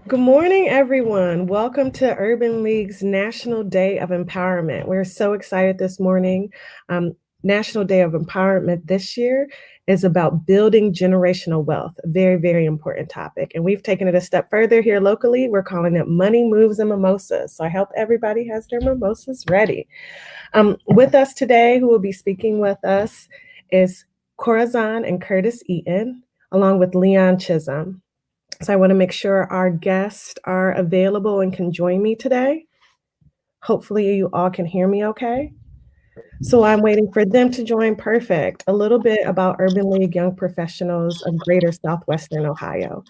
Good morning, everyone. Welcome to Urban League's National Day of Empowerment. We're so excited this morning. National Day of Empowerment this year is about building generational wealth, a very, very important topic. And we've taken it a step further here locally. We're calling it Money Moves and Mimosas. So I hope everybody has their mimosas ready. With us today, who will be speaking with us is Corazon and Curtis Eaton, along with Leon Chisholm. So I want to make sure our guests are available and can join me today. Hopefully you all can hear me okay. So I'm waiting for them to join. Perfect. A little bit about Urban League Young Professionals of Greater Southwestern Ohio.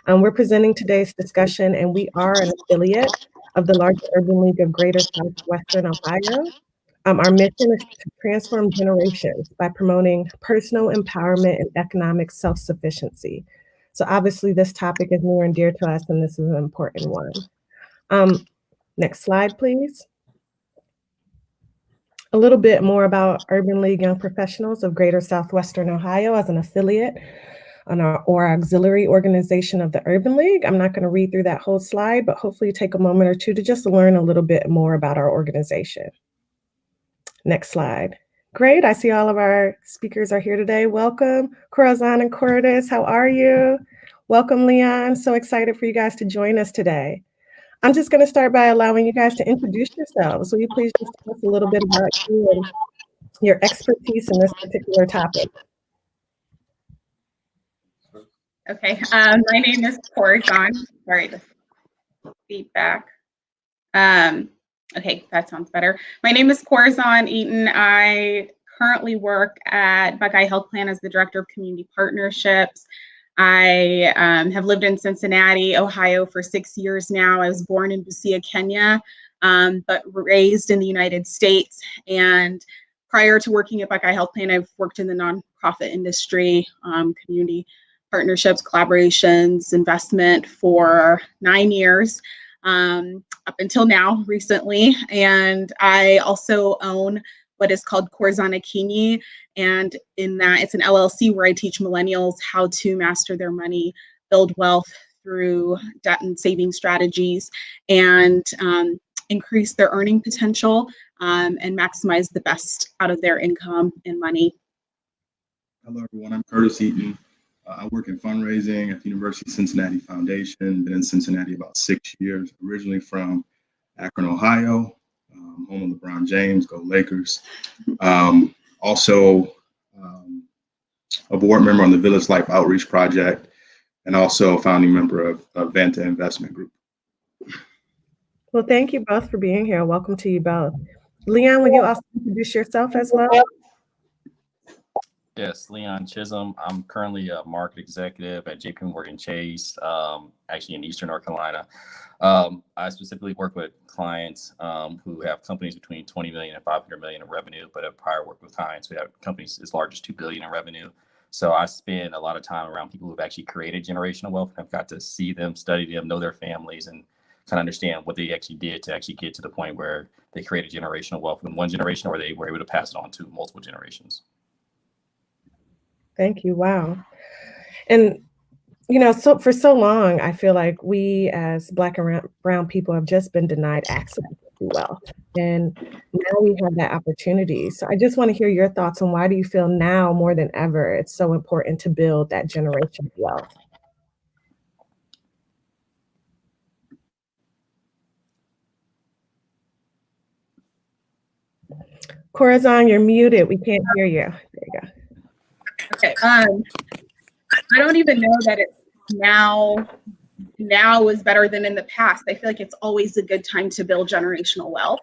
We're presenting today's discussion, and we are an affiliate of the larger Urban League of Greater Southwestern Ohio. Our mission is to transform generations by promoting personal empowerment and economic self-sufficiency. So obviously this topic is near and dear to us, and this is an important one. Next slide, please. A little bit more about Urban League Young Professionals of Greater Southwestern Ohio as an affiliate or auxiliary organization of the Urban League. I'm not going to read through that whole slide, but hopefully take a moment or two to just learn a little bit more about our organization. Next slide. Great. I see all of our speakers are here today. Welcome, Corazon and Curtis. How are you? Welcome, Leon. So excited for you guys to join us today. I'm just going to start by allowing you guys to introduce yourselves. Will you please just tell us a little bit about you and your expertise in this particular topic? Okay, my name is Corazon. Sorry, the feedback. Okay, that sounds better. My name is Corazon Eaton. I currently work at Buckeye Health Plan as the Director of Community Partnerships. I have lived in Cincinnati, Ohio for 6 years now. I was born in Busia, Kenya, but raised in the United States. And prior to working at Buckeye Health Plan, I've worked in the nonprofit industry, community partnerships, collaborations, investment for 9 years. Up until now, recently. And I also own what is called Corazon Akinyi. And in that, it's an LLC where I teach millennials how to master their money, build wealth through debt and saving strategies, and increase their earning potential and maximize the best out of their income and money. Hello, everyone. I'm Curtis Eaton. I work in fundraising at the University of Cincinnati Foundation. Been in Cincinnati about 6 years, originally from Akron, Ohio, home of LeBron James, go Lakers. Also a board member on the Village Life Outreach Project, and also a founding member of Vanta Investment Group. Well, thank you both for being here. Welcome to you both. Leon, would you also introduce yourself as well? Yes, Leon Chisholm. I'm currently a market executive at JPMorgan Chase, actually in Eastern North Carolina. I specifically work with clients who have companies between 20 million and 500 million in revenue, but have prior worked with clients who have companies as large as 2 billion in revenue. So I spend a lot of time around people who've actually created generational wealth. I've got to see them, study them, know their families, and kind of understand what they actually did to actually get to the point where they created generational wealth in one generation, or they were able to pass it on to multiple generations. Thank you. Wow. And, so for so long, I feel like we as Black and brown people have just been denied access to wealth. And now we have that opportunity. So I just want to hear your thoughts on why do you feel now more than ever it's so important to build that generational wealth? Corazon, you're muted. We can't hear you. There you go. Okay. I don't even know that it's now is better than in the past. I feel like it's always a good time to build generational wealth.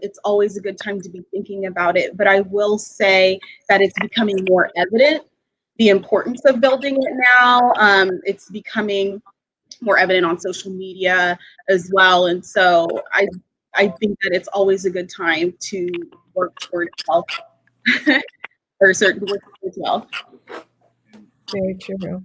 It's always a good time to be thinking about it. But I will say that it's becoming more evident, the importance of building it now. It's becoming more evident on social media as well. And so I think that it's always a good time to work toward wealth or certain work towards wealth. Very true.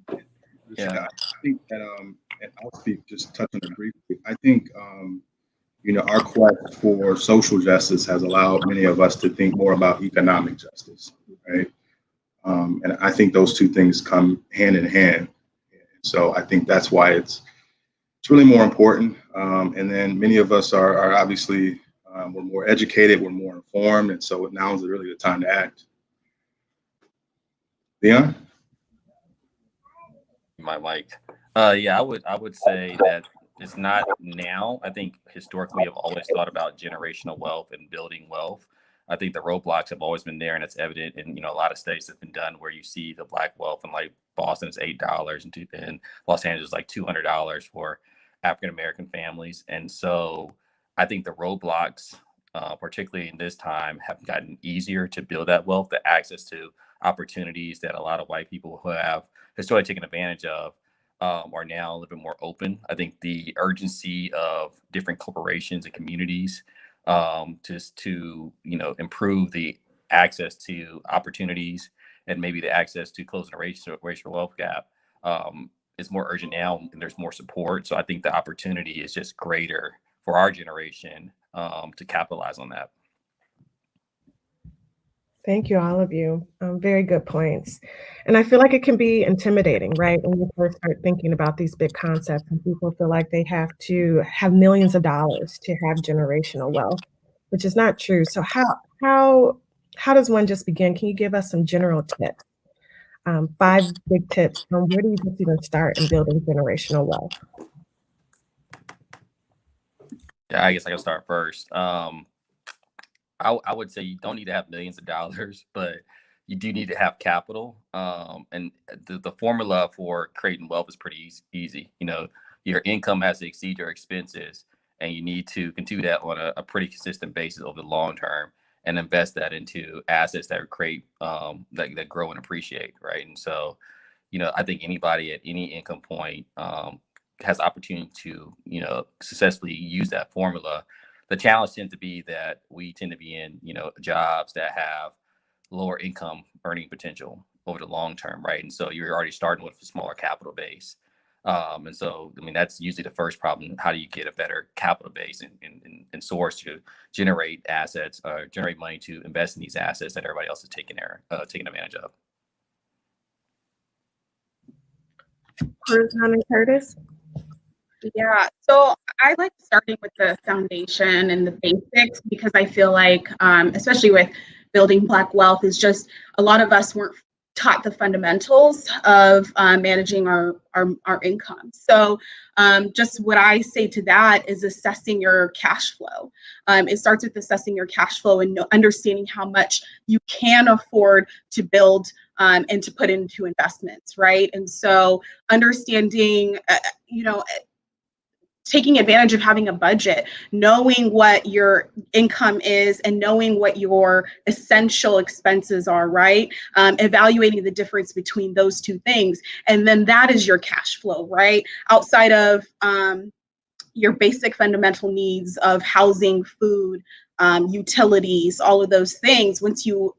Yeah, I think that, and I'll speak, just touch on it briefly. I think, our quest for social justice has allowed many of us to think more about economic justice, right? And I think those two things come hand in hand. So I think that's why it's it's really more important. And then many of us are obviously, we're more educated, we're more informed. And so now is really the time to act. Leon? My mic. Yeah, I would say that it's not now. I think historically I've always thought about generational wealth and building wealth. I think the roadblocks have always been there, and it's evident in a lot of states that have been done where you see the black wealth, and like Boston is $8 and Los Angeles is like $200 for African American families. And so I think the roadblocks, particularly in this time, have gotten easier to build that wealth, the access to opportunities that a lot of white people who have historically taken advantage of are now a little bit more open. I think the urgency of different corporations and communities to improve the access to opportunities and maybe the access to closing the racial wealth gap is more urgent now, and there's more support. So I think the opportunity is just greater for our generation to capitalize on that. Thank you, all of you. Very good points. And I feel like it can be intimidating, right? When you first start thinking about these big concepts and people feel like they have to have millions of dollars to have generational wealth, which is not true. So how does one just begin? Can you give us some general tips? 5 big tips on where do you just even start in building generational wealth? Yeah, I guess I can start first. I would say you don't need to have millions of dollars, but you do need to have capital. And the formula for creating wealth is pretty easy. Your income has to exceed your expenses, and you need to continue that on a pretty consistent basis over the long term, and invest that into assets that create that grow and appreciate, right? And so, I think anybody at any income point has opportunity to successfully use that formula. The challenge tends to be that we tend to be in jobs that have lower income earning potential over the long term, right? And so you're already starting with a smaller capital base. And so, that's usually the first problem. How do you get a better capital base and source to generate assets, generate money to invest in these assets that everybody else is taking advantage of? Corzine and Curtis? Yeah, so I like starting with the foundation and the basics, because I feel like, especially with building Black wealth, is just a lot of us weren't taught the fundamentals of managing our income. So just what I say to that is assessing your cash flow. It starts with assessing your cash flow and understanding how much you can afford to build and to put into investments, right? And so understanding, taking advantage of having a budget, knowing what your income is and knowing what your essential expenses are, right? Evaluating the difference between those two things. And then that is your cash flow, right? Outside of your basic fundamental needs of housing, food, utilities, all of those things, once you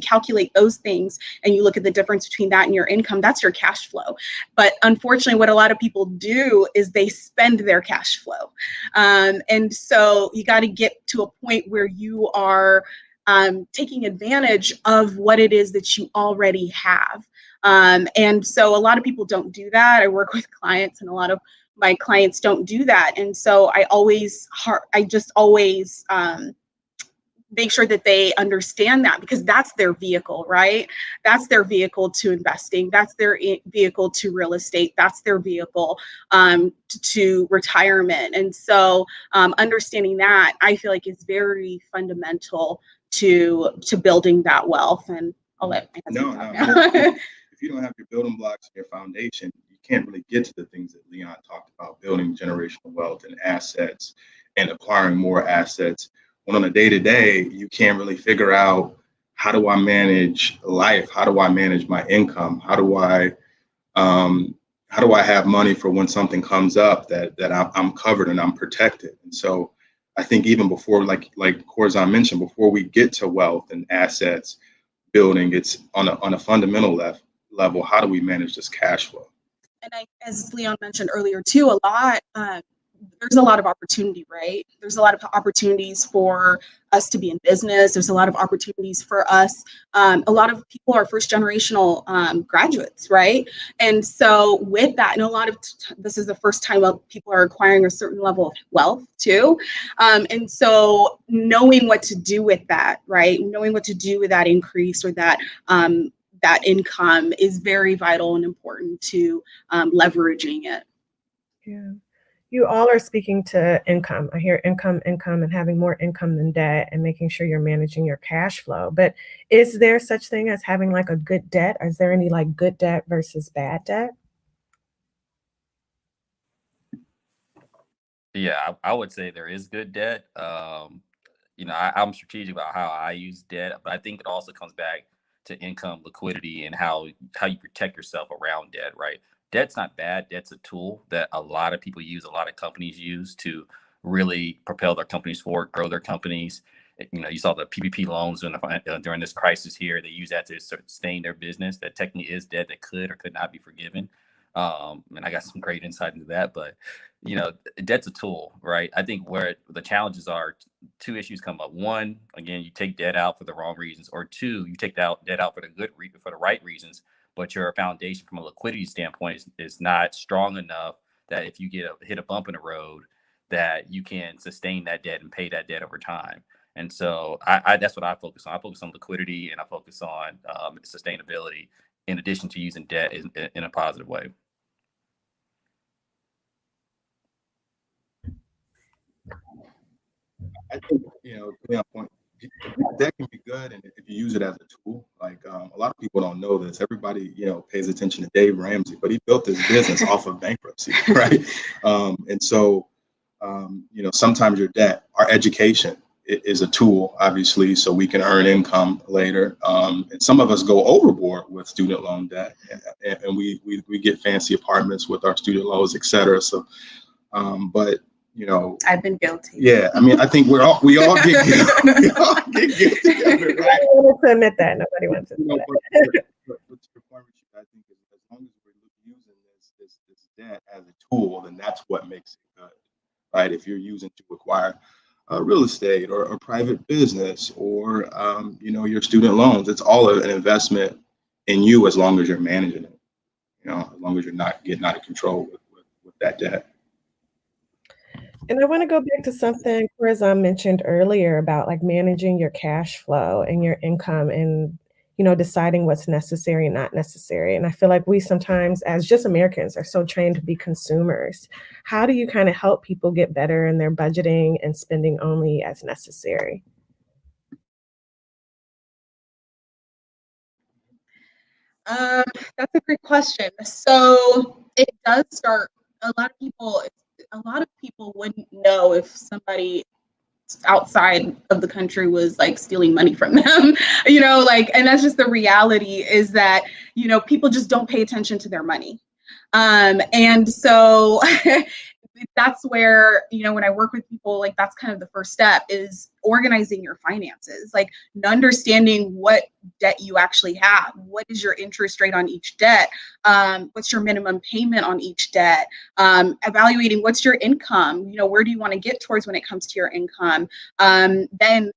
calculate those things and you look at the difference between that and your income, that's your cash flow. But unfortunately, what a lot of people do is they spend their cash flow. And so you got to get to a point where you are taking advantage of what it is that you already have. And so a lot of people don't do that. I work with clients, and a lot of my clients don't do that. And so I just always make sure that they understand that, because that's their vehicle, right? That's their vehicle to investing. That's their vehicle to real estate. That's their vehicle to retirement. And so understanding that, I feel like, is very fundamental to building that wealth. And I'll let my husband talk now. If you don't have your building blocks and your foundation, you can't really get to the things that Leon talked about, building generational wealth and assets and acquiring more assets. When on a day-to-day, you can't really figure out, how do I manage life? How do I manage my income? How do I have money for when something comes up that I'm covered and I'm protected? And so I think even before, like Corzine mentioned, before we get to wealth and assets building, it's on a fundamental level, how do we manage this cash flow? And as Leon mentioned earlier too, a lot, there's a lot of opportunity, right? There's a lot of opportunities for us to be in business. There's a lot of opportunities for us. A lot of people are first generational graduates, right? And so with that, and a lot of this is the first time people are acquiring a certain level of wealth too. And so knowing what to do with that, right? Knowing what to do with that increase or that that income is very vital and important to leveraging it. Yeah. You all are speaking to income. I hear income, income, and having more income than debt and making sure you're managing your cash flow. But is there such thing as having like a good debt? Is there any like good debt versus bad debt? Yeah, I would say there is good debt. I'm strategic about how I use debt, but I think it also comes back to income, liquidity, and how you protect yourself around debt, right? Debt's not bad. Debt's a tool that a lot of people use, a lot of companies use to really propel their companies forward, grow their companies. You saw the PPP loans during this crisis here. They use that to sustain their business. That technically is debt that could or could not be forgiven. And I got some great insight into that, but debt's a tool, right? I think where the challenges are, two issues come up. One, again, you take debt out for the wrong reasons, or two, you take debt out for the right reasons, but your foundation from a liquidity standpoint is not strong enough that if you hit a bump in the road, that you can sustain that debt and pay that debt over time. And so that's what I focus on. I focus on liquidity and I focus on sustainability in addition to using debt in a positive way. I think, to that point, that can be good, and if you use it as a tool, like a lot of people don't know this. Everybody, pays attention to Dave Ramsey, but he built his business off of bankruptcy, right? And so, sometimes your debt, our education is a tool, obviously, so we can earn income later. And some of us go overboard with student loan debt, and we get fancy apartments with our student loans, et cetera. So, but I've been guilty. Yeah, I mean, I think we all get guilty. We all get guilty of it, right? Nobody wants to admit that. Nobody wants to admit that. But to your point, Richard, I think as long as we're using this debt as a tool, then that's what makes it good, right? If you're using to acquire real estate or a private business or your student loans, it's all an investment in you as long as you're managing it. As long as you're not getting out of control with that debt. And I want to go back to something Corazon mentioned earlier about like managing your cash flow and your income and, deciding what's necessary and not necessary. And I feel like we sometimes, as just Americans, are so trained to be consumers. How do you kind of help people get better in their budgeting and spending only as necessary? That's a great question. So it does start. A lot of people wouldn't know if somebody outside of the country was like stealing money from them, and that's just the reality is that, people just don't pay attention to their money. And so that's where, when I work with people, like that's kind of the first step is organizing your finances, like understanding what debt you actually have. What is your interest rate on each debt? What's your minimum payment on each debt? Evaluating what's your income, where do you want to get towards when it comes to your income? Then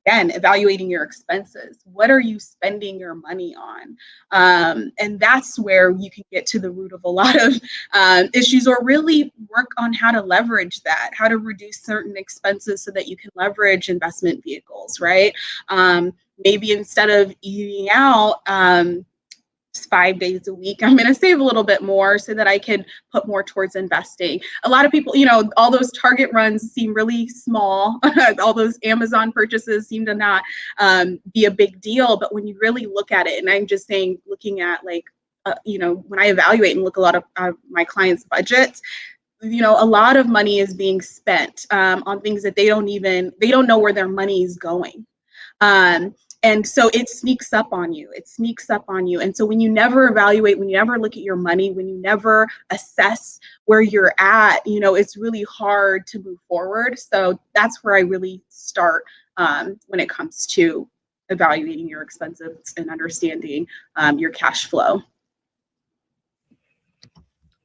again, evaluating your expenses. What are you spending your money on? And that's where you can get to the root of a lot of issues, or really work on how to leverage that, how to reduce certain expenses so that you can leverage investment vehicles, right? Maybe instead of eating out 5 days a week, I'm going to save a little bit more so that I can put more towards investing. A lot of people, all those Target runs seem really small. All those Amazon purchases seem to not be a big deal. But when you really look at it, and I'm just saying, looking at like, when I evaluate and look a lot of my clients' budgets, a lot of money is being spent on things that they don't know where their money is going. And so it sneaks up on you. And so when you never evaluate, when you never look at your money, when you never assess where you're at, it's really hard to move forward. So that's where I really start when it comes to evaluating your expenses and understanding your cash flow.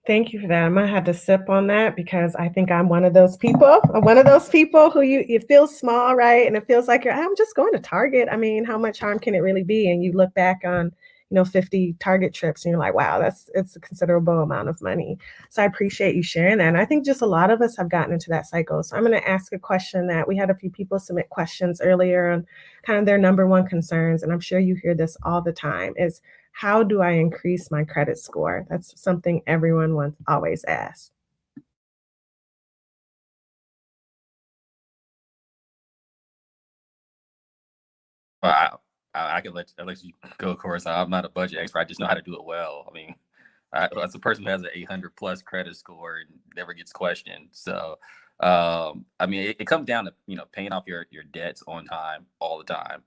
Thank you for that. I'm gonna have to sip on that because I think I'm one of those people. I'm one of those people who it feels small, right? And it feels like I'm just going to Target. I mean, how much harm can it really be? And you look back on, 50 Target trips and you're like, wow, it's a considerable amount of money. So I appreciate you sharing that. And I think just a lot of us have gotten into that cycle. So I'm gonna ask a question that we had a few people submit questions earlier on kind of their number one concerns. And I'm sure you hear this all the time is how do I increase my credit score? That's something everyone wants always asks. Well, I can let you go, of course. I'm not a budget expert. I just know how to do it well. I mean, as a person who has an 800 plus credit score and never gets questioned. So, I mean, it comes down to, paying off your debts on time all the time.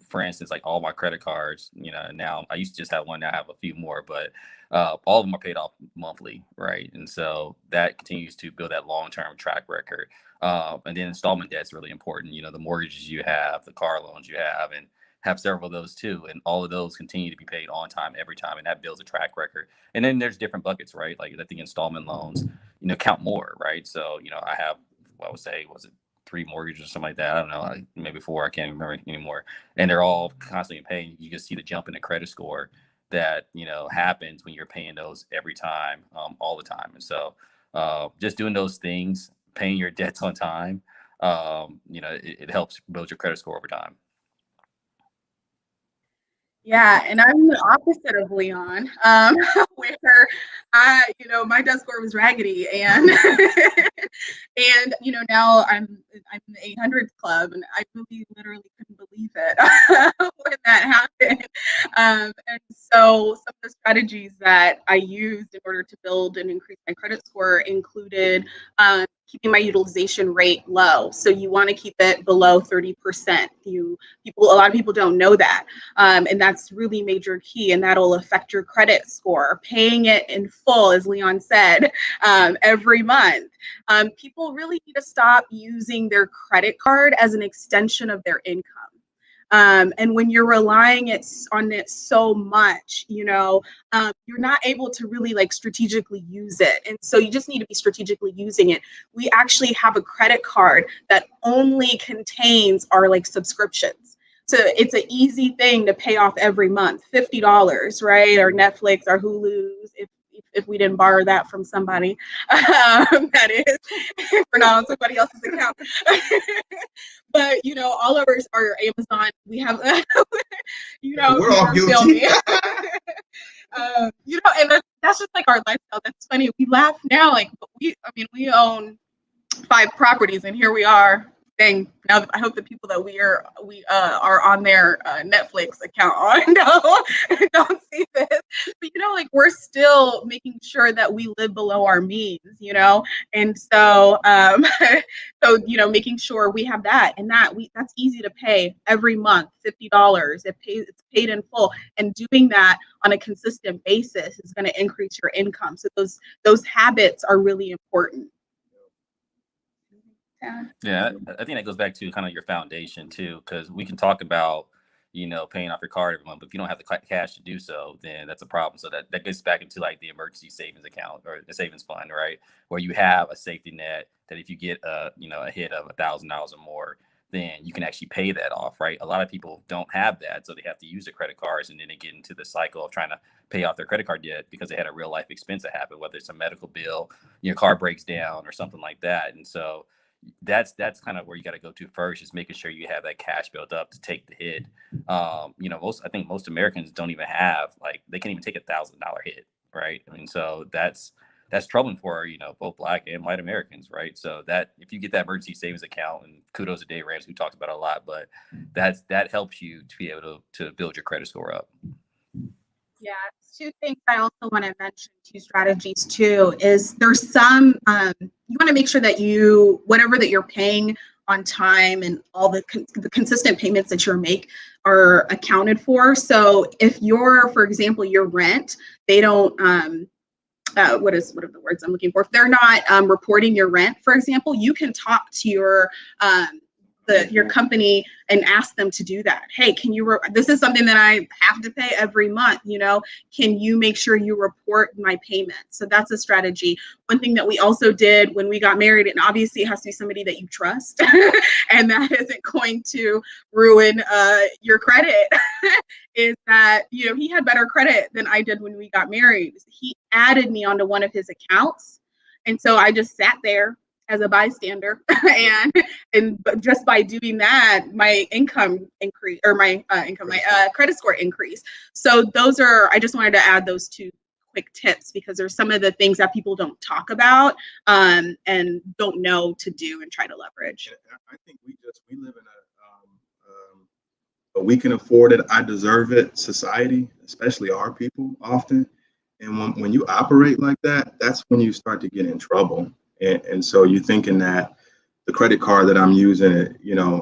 For instance, like all my credit cards, now I used to just have one, now I have a few more, but all of them are paid off monthly, right? And so that continues to build that long-term track record. And then installment debt is really important. The mortgages you have, the car loans you have, and have several of those too. And all of those continue to be paid on time every time. And that builds a track record. And then there's different buckets, right? Like I think installment loans, count more, right? So, I have, I would say, was it 3 mortgages or something like that? I don't know, maybe 4, I can't remember anymore. And they're all constantly paying. You can see the jump in the credit score that, happens when you're paying those every time, all the time. And so just doing those things, paying your debts on time, it helps build your credit score over time. Yeah, and I'm the opposite of Leon, where my debt score was raggedy, and now I'm in the 800 club, and I really literally couldn't believe it when that happened. And so some of the strategies that I used in order to build and increase my credit score included keeping my utilization rate low. So you want to keep it below 30%. A lot of people don't know that. And that's really major key, and that'll affect your credit score. Paying it in full, as Leon said, every month. People really need to stop using their credit card as an extension of their income. And when you're relying on it so much, you're not able to really strategically use it. And so you just need to be strategically using it. We actually have a credit card that only contains our subscriptions. So it's an easy thing to pay off every month, $50, right? Or Netflix, or Hulu's, if we didn't borrow that from somebody, that is, if we're not on somebody else's account. But all of ours are Amazon. We have, we're all guilty. And that's just our lifestyle. That's funny. We laugh now, we own 5 properties, and here we are. Dang, now I hope the people that we are on their Netflix account don't see this. But we're still making sure that we live below our means, and so making sure we have that, and that's easy to pay every month, $50. It's paid in full, and doing that on a consistent basis is going to increase your income. So those habits are really important. Yeah, I think that goes back to kind of your foundation too, because we can talk about, paying off your card every month, but if you don't have the cash to do so, then that's a problem. So that gets back into the emergency savings account or the savings fund, right? Where you have a safety net that if you get a hit of $1,000 or more, then you can actually pay that off, right? A lot of people don't have that, so they have to use their credit cards, and then they get into the cycle of trying to pay off their credit card debt because they had a real life expense that happened, whether it's a medical bill, your car breaks down or something like that. And so that's kind of where you got to go to first, is making sure you have that cash built up to take the hit. I think most Americans don't even have, they can't even take $1,000 hit, right? I mean, so that's troubling for both Black and white Americans, right? So that if you get that emergency savings account, and kudos to Dave Ramsey, we talked about it a lot, but that helps you to be able to build your credit score up. Yeah, 2 things I also want to mention, 2 strategies too, is there's some, you want to make sure that whatever that you're paying on time and all the consistent payments that you make are accounted for. So if for example, your rent, they don't, what are the words I'm looking for? If they're not reporting your rent, for example, you can talk to your your company and ask them to do that. Hey, can you, this is something that I have to pay every month, can you make sure you report my payment? So that's a strategy. One thing that we also did when we got married, and obviously it has to be somebody that you trust and that isn't going to ruin your credit, is that, he had better credit than I did when we got married. He added me onto one of his accounts. And so I just sat there as a bystander, and just by doing that, my income increased, or my credit score increased. So I just wanted to add those two quick tips, because there's some of the things that people don't talk about and don't know to do and try to leverage. I think we live in a we can afford it, I deserve it society, especially our people often. And when you operate like that, that's when you start to get in trouble. And so you're thinking that the credit card that I'm using,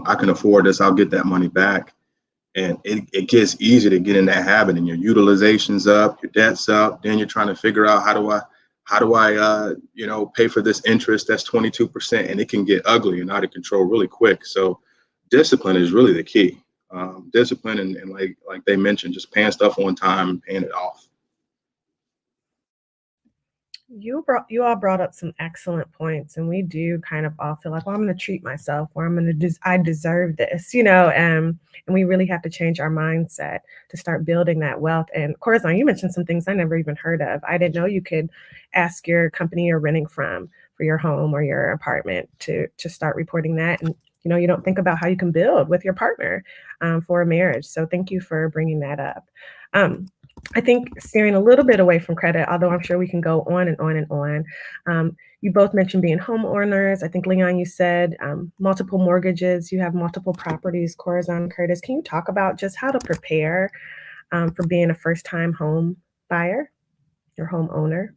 I can afford this, I'll get that money back. And it gets easy to get in that habit, and your utilization's up, your debt's up. Then you're trying to figure out how do I pay for this interest that's 22%, and it can get ugly and out of control really quick. So discipline is really the key. Discipline and like they mentioned, just paying stuff on time and paying it off. You all brought up some excellent points, and we do kind of all feel like, well, I'm going to treat myself, or I deserve this, and we really have to change our mindset to start building that wealth. And Corazon, you mentioned some things I never even heard of. I didn't know you could ask your company you're renting from for your home or your apartment to start reporting that. And you don't think about how you can build with your partner for a marriage. So thank you for bringing that up. I think steering a little bit away from credit, although I'm sure we can go on and on and on. You both mentioned being homeowners. I think, Leon, you said multiple mortgages. You have multiple properties. Corazon, Curtis, can you talk about just how to prepare for being a first-time home buyer or homeowner?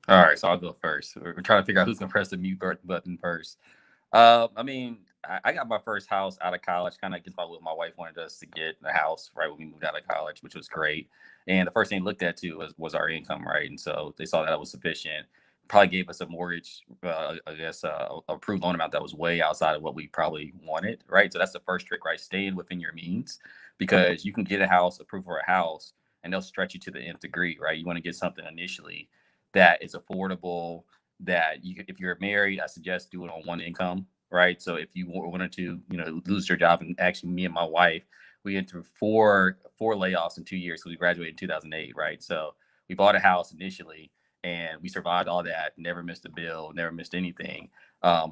All right, so I'll go first. We're trying to figure out who's gonna press the mute button first. I got my first house out of college, kind of against my will. My wife wanted us to get a house right when we moved out of college, which was great. And the first thing they looked at too was our income, right? And so they saw that was sufficient. Probably gave us a mortgage, approved loan amount that was way outside of what we probably wanted, right? So that's the first trick, right? Staying within your means, because you can get a house approved for a house, and they'll stretch you to the nth degree, right? You want to get something initially that is affordable. If you're married, I suggest do it on one income, right? So if you wanted to, lose your job, and actually me and my wife, we went through four layoffs in 2 years because we graduated in 2008, right? So we bought a house initially, and we survived all that, never missed a bill, never missed anything,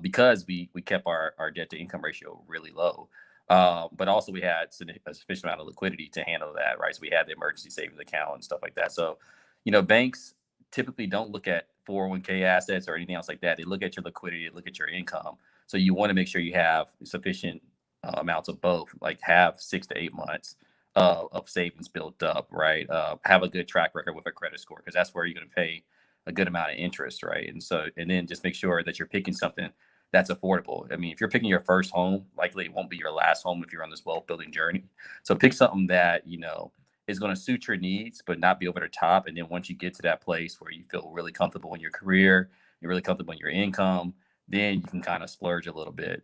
because we kept our debt to income ratio really low. But also we had a sufficient amount of liquidity to handle that, right? So we had the emergency savings account and stuff like that. So, banks typically don't look at 401k assets or anything else like that. They look at your liquidity, they look at your income. So you want to make sure you have sufficient amounts of both, like have 6 to 8 months of savings built up, right? Have a good track record with a credit score, because that's where you're going to pay a good amount of interest, right? And then just make sure that you're picking something that's affordable. I mean, if you're picking your first home, likely it won't be your last home if you're on this wealth building journey. So pick something that, is going to suit your needs, but not be over the top. And then once you get to that place where you feel really comfortable in your career, you're really comfortable in your income, then you can kind of splurge a little bit.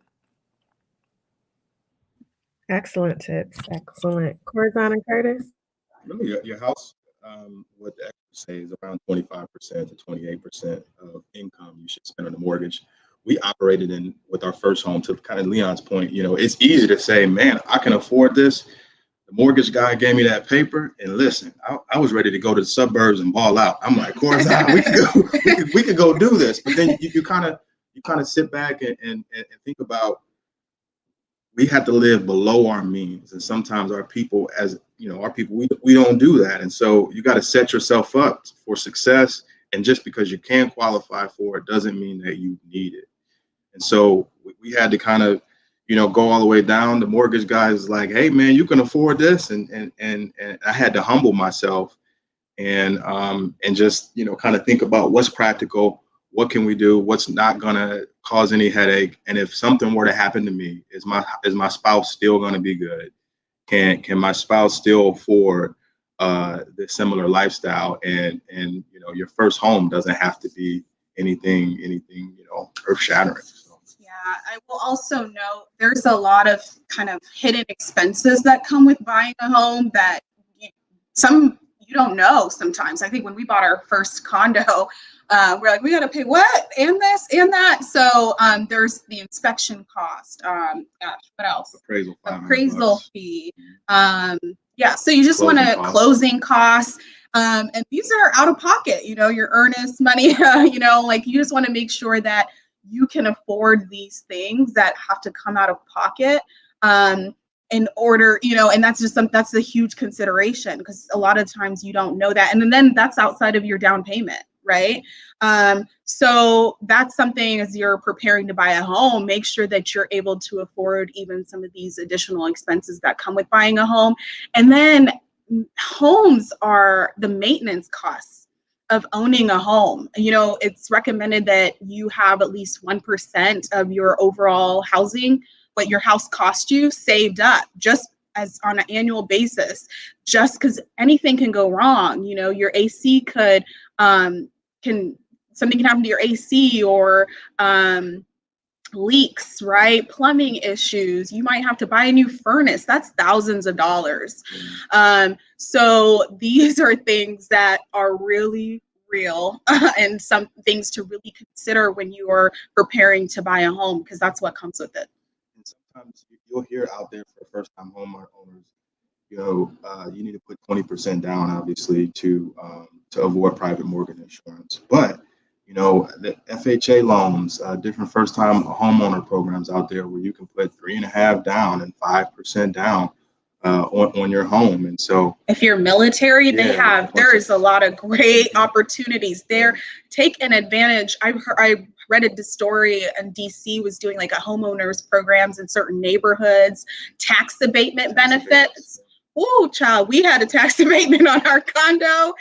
Excellent tips. Excellent. Corazon and Curtis? Remember, your house, what the experts say is around 25% to 28% of income you should spend on a mortgage. We operated with our first home, to kind of Leon's point, it's easy to say, man, I can afford this. The mortgage guy gave me that paper, and listen, I was ready to go to the suburbs and ball out. I'm like, Corazon, we could go do this. But then you kind of sit back and think about, we had to live below our means, and sometimes our people, we don't do that. And so you got to set yourself up for success. And just because you can qualify for it doesn't mean that you need it. And so we had to kind of, go all the way down. The mortgage guy is like, hey man, you can afford this. And I had to humble myself and just, kind of think about what's practical, what can we do, what's not gonna cause any headache. And if something were to happen to me, is my spouse still gonna be good? Can my spouse still afford the similar lifestyle, and your first home doesn't have to be anything earth shattering. So. Yeah, I will also note there's a lot of kind of hidden expenses that come with buying a home that you don't know sometimes. I think when we bought our first condo, we're like, we got to pay what and this and that. So there's the inspection cost. What else? Appraisal fee. Yeah, so you just want to closing costs. And these are out of pocket, your earnest money, like you just want to make sure that you can afford these things that have to come out of pocket. In order, and that's a huge consideration, because a lot of times you don't know that. And then that's outside of your down payment, right? So that's something, as you're preparing to buy a home, make sure that you're able to afford even some of these additional expenses that come with buying a home. And then homes are the maintenance costs of owning a home. It's recommended that you have at least 1% of your overall housing, what your house cost you, saved up, just as on an annual basis, just because anything can go wrong. Your AC something can happen to your AC, or leaks, right? Plumbing issues. You might have to buy a new furnace. That's thousands of dollars. So these are things that are really real and some things to really consider when you are preparing to buy a home, because that's what comes with it. And sometimes you'll hear out there for first-time homeowners, you need to put 20% down, obviously, to avoid private mortgage insurance. But the FHA loans, different first-time homeowner programs out there where you can put 3.5% down and 5% down on your home. And so if you're military, there is a lot of great opportunities there. Take an advantage. I read a story, and DC was doing like a homeowners programs in certain neighborhoods, tax abatement benefits. Oh, child, we had a tax abatement on our condo.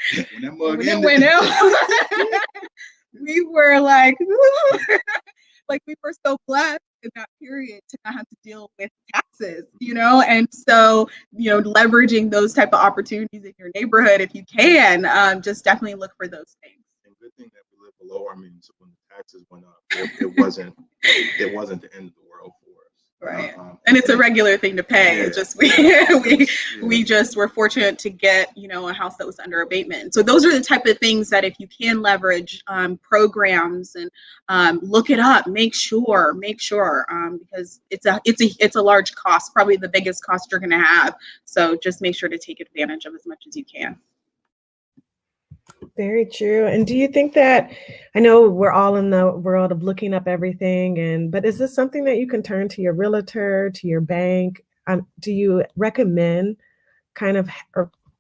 When it went out, we were like, we were so blessed in that period to not have to deal with taxes, and so, leveraging those type of opportunities in your neighborhood, if you can, just definitely look for those things. And good thing that we live below our means. So when the taxes went up, it wasn't the end of the world for us. Right. And it's a regular thing to pay. Yeah. It's just we just were fortunate to get, a house that was under abatement. So those are the type of things that if you can leverage programs and look it up, make sure because it's a large cost, probably the biggest cost you're going to have. So just make sure to take advantage of as much as you can. Very true. And do you think that, I know we're all in the world of looking up everything, but is this something that you can turn to your realtor, to your bank? Do you recommend kind of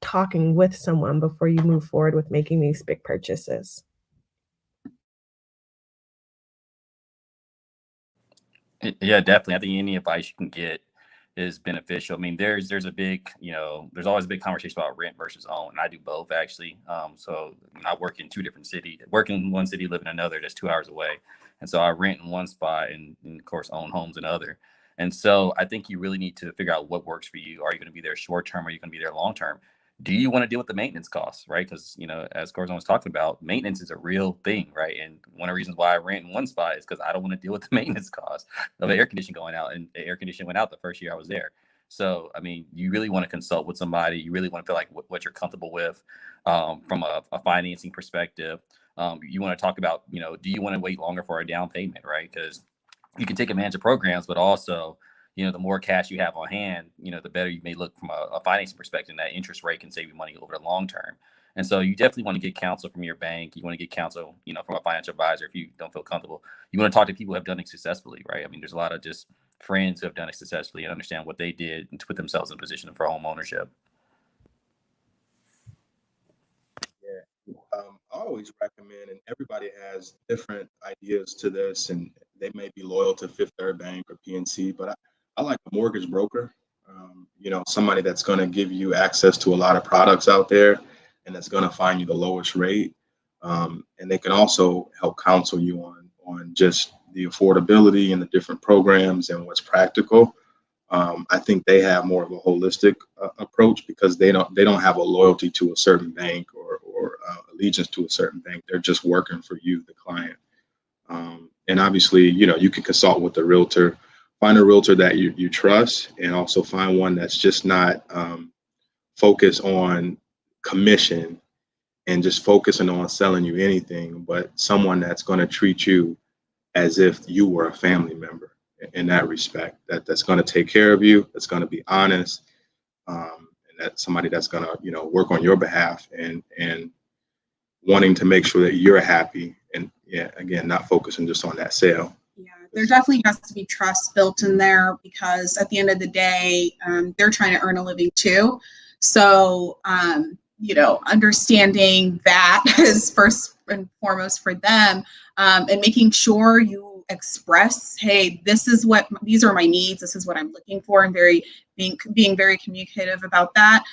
talking with someone before you move forward with making these big purchases? Yeah, definitely. I think any advice you can get is beneficial. I mean, there's a big, there's always a big conversation about rent versus own. And I do both, actually. So I work in two different cities. Work in one city, live in another that's 2 hours away. And so I rent in one spot and of course, own homes in other. And so I think you really need to figure out what works for you. Are you going to be there short term? Are you going to be there long term? Do you want to deal with the maintenance costs, right? Because, as Corzon was talking about, maintenance is a real thing, right? And one of the reasons why I rent in one spot is because I don't want to deal with the maintenance costs of the air conditioning going out. And the air conditioning went out the first year I was there. So, I mean, you really want to consult with somebody. You really want to feel like what you're comfortable with from a financing perspective. You want to talk about, do you want to wait longer for a down payment, right? Because you can take advantage of programs, but also, the more cash you have on hand, the better you may look from a financing perspective. And that interest rate can save you money over the long term. And so you definitely want to get counsel from your bank. You want to get counsel, from a financial advisor if you don't feel comfortable. You want to talk to people who have done it successfully, right? I mean, there's a lot of just friends who have done it successfully and understand what they did and to put themselves in a position for home ownership. Yeah, I always recommend, and everybody has different ideas to this, and they may be loyal to Fifth Third Bank or PNC, but I like a mortgage broker, somebody that's going to give you access to a lot of products out there and that's going to find you the lowest rate. And they can also help counsel you on just the affordability and the different programs and what's practical. I think they have more of a holistic approach because they don't have a loyalty to a certain bank or allegiance to a certain bank. They're just working for you, the client. And obviously, you can consult with the realtor, find a realtor that you trust, and also find one that's just not focused on commission and just focusing on selling you anything, but someone that's going to treat you as if you were a family member in that respect, that's going to take care of you, that's going to be honest, and that's somebody that's going to, work on your behalf and wanting to make sure that you're happy. And yeah, again, not focusing just on that sale. Yeah, there definitely has to be trust built in there because at the end of the day, they're trying to earn a living too. So, understanding that is first and foremost for them, and making sure you express, hey, these are my needs. This is what I'm looking for. And being very communicative about that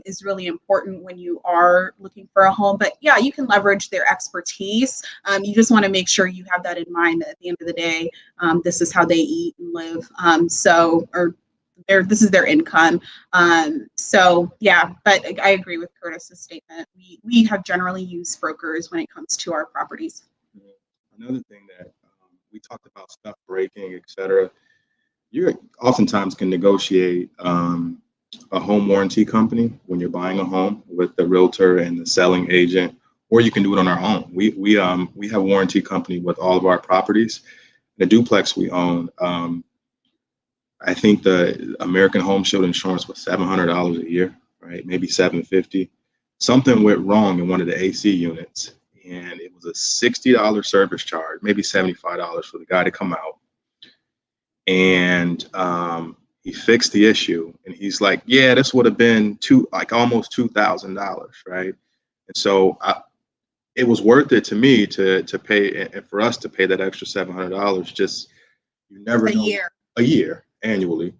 is really important when you are looking for a home. But yeah, you can leverage their expertise. You just want to make sure you have that in mind that at the end of the day, this is how they eat and live. This is their income. So yeah, but I agree with Curtis's statement. We have generally used brokers when it comes to our properties. Another thing that we talked about stuff breaking, et cetera. You oftentimes can negotiate a home warranty company when you're buying a home with the realtor and the selling agent, or you can do it on our own. We have a warranty company with all of our properties. The duplex we own, I think the American Home Shield insurance was $700 a year, right? Maybe $750. Something went wrong in one of the AC units, and it was a $60 service charge, maybe $75 for the guy to come out. And he fixed the issue, and he's like, "Yeah, this would have been almost $2,000, right?" And so it was worth it to me to pay, and for us to pay that extra $700. Just you never know. A year annually,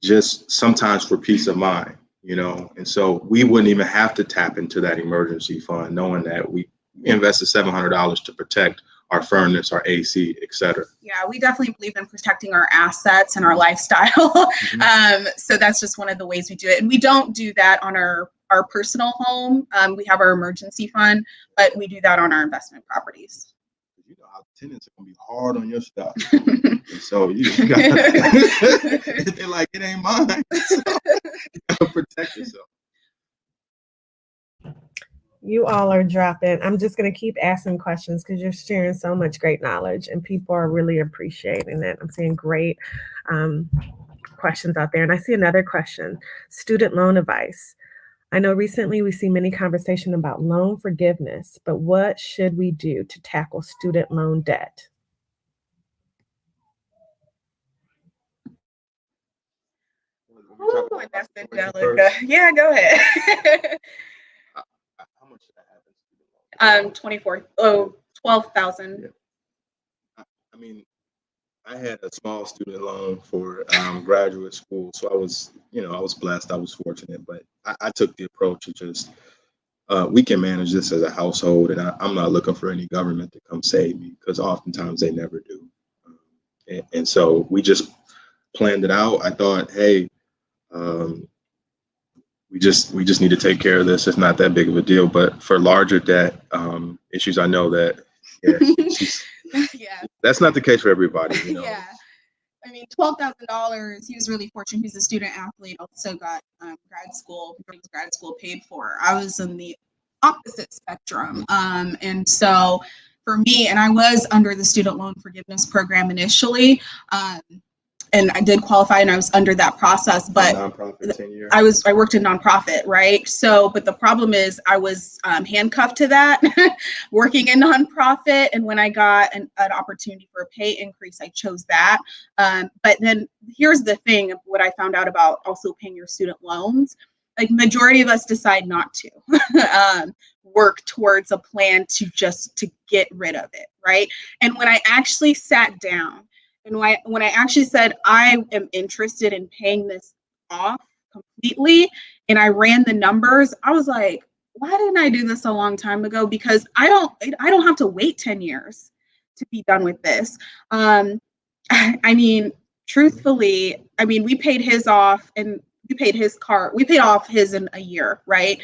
just sometimes for peace of mind, and so we wouldn't even have to tap into that emergency fund, knowing that we invested $700 to protect our furnace, our AC, et cetera. Yeah, we definitely believe in protecting our assets and our lifestyle. Mm-hmm. So that's just one of the ways we do it. And we don't do that on our personal home. We have our emergency fund, but we do that on our investment properties. You know how tenants are gonna be hard on your stuff. So you gotta, they're like, it ain't mine. So you gotta protect yourself. You all are dropping. I'm just going to keep asking questions because you're sharing so much great knowledge and people are really appreciating it. I'm seeing great questions out there. And I see another question, student loan advice. I know recently we see many conversation about loan forgiveness, but what should we do to tackle student loan debt? Ooh, that's Angelica. Yeah, go ahead. How much did that happen? 12,000. Yeah. I mean, I had a small student loan for graduate school, so I was blessed. I was fortunate, but I took the approach of just we can manage this as a household, and I'm not looking for any government to come save me because oftentimes they never do. And so we just planned it out. I thought, hey, we just need to take care of this. It's not that big of a deal, but for larger debt issues, I know that that's not the case for everybody. Yeah. I mean, $12,000. He was really fortunate. He's a student athlete. Also got grad school paid for. I was in the opposite spectrum, and so for me, and I was under the student loan forgiveness program initially. And I did qualify and I was under that process, but I worked in nonprofit, right? So, but the problem is I was handcuffed to that working in nonprofit. And when I got an opportunity for a pay increase, I chose that. But then here's the thing of what I found out about also paying your student loans. Like majority of us decide not to work towards a plan to get rid of it, right? And when I actually sat down, and when I actually said, I am interested in paying this off completely, and I ran the numbers, I was like, why didn't I do this a long time ago? Because I don't have to wait 10 years to be done with this. I mean, truthfully, I mean, we paid his off and we paid off his in a year, right?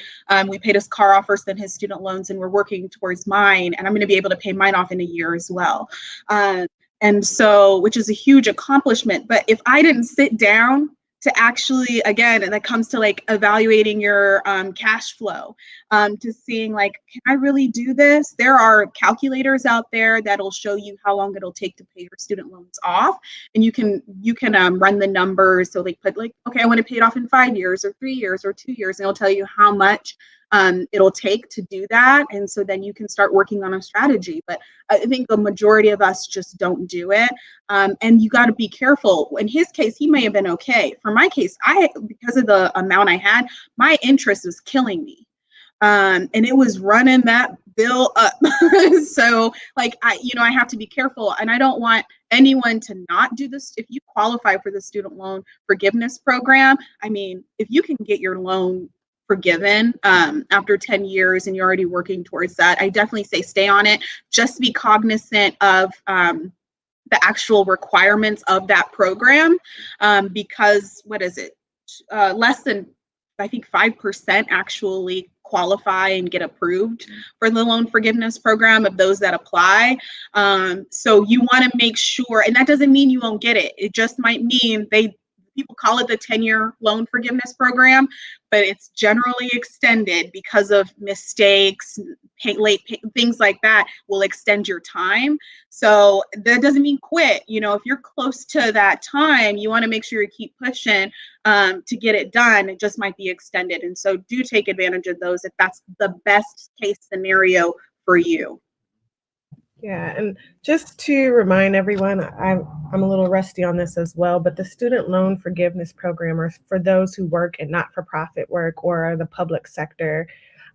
We paid his car off first, then his student loans, and we're working towards mine, and I'm going to be able to pay mine off in a year as well. And so, which is a huge accomplishment. But if I didn't sit down to actually, again, and that comes to like evaluating your cash flow, to seeing like, can I really do this? There are calculators out there that'll show you how long it'll take to pay your student loans off, and you can run the numbers. So they put like, okay, I want to pay it off in 5 years or 3 years or 2 years, and it'll tell you how much it'll take to do that. And so then you can start working on a strategy. But I think the majority of us just don't do it. And you got to be careful. In his case, he may have been okay. For my case, because of the amount I had, my interest was killing me. And it was running that bill up. So like, I have to be careful, and I don't want anyone to not do this. If you qualify for the student loan forgiveness program, I mean, if you can get your loan forgiven after 10 years and you're already working towards that, I definitely say stay on it. Just be cognizant of the actual requirements of that program, because what is it? Less than, I think, 5% actually qualify and get approved for the loan forgiveness program of those that apply. So you want to make sure, and that doesn't mean you won't get it. It just might mean people call it the 10-year loan forgiveness program, but it's generally extended because of mistakes, things like that will extend your time. So that doesn't mean quit. If you're close to that time, you want to make sure you keep pushing to get it done. It just might be extended. And so do take advantage of those if that's the best case scenario for you. Yeah, and just to remind everyone, I'm a little rusty on this as well, but the student loan forgiveness program are for those who work in not-for-profit work or the public sector.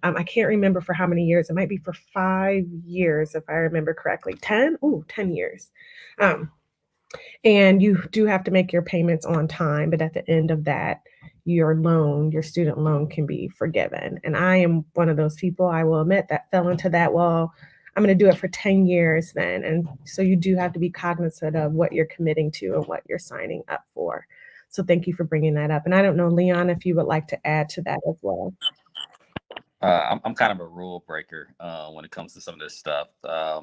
I can't remember for how many years. It might be for 5 years, if I remember correctly. 10? Ooh, 10 years. And you do have to make your payments on time, but at the end of that, your student loan can be forgiven. And I am one of those people, I will admit, that fell into that. Well, I'm going to do it for 10 years then. And so you do have to be cognizant of what you're committing to and what you're signing up for. So thank you for bringing that up. And I don't know, Leon, if you would like to add to that as well. I'm kind of a rule breaker when it comes to some of this stuff.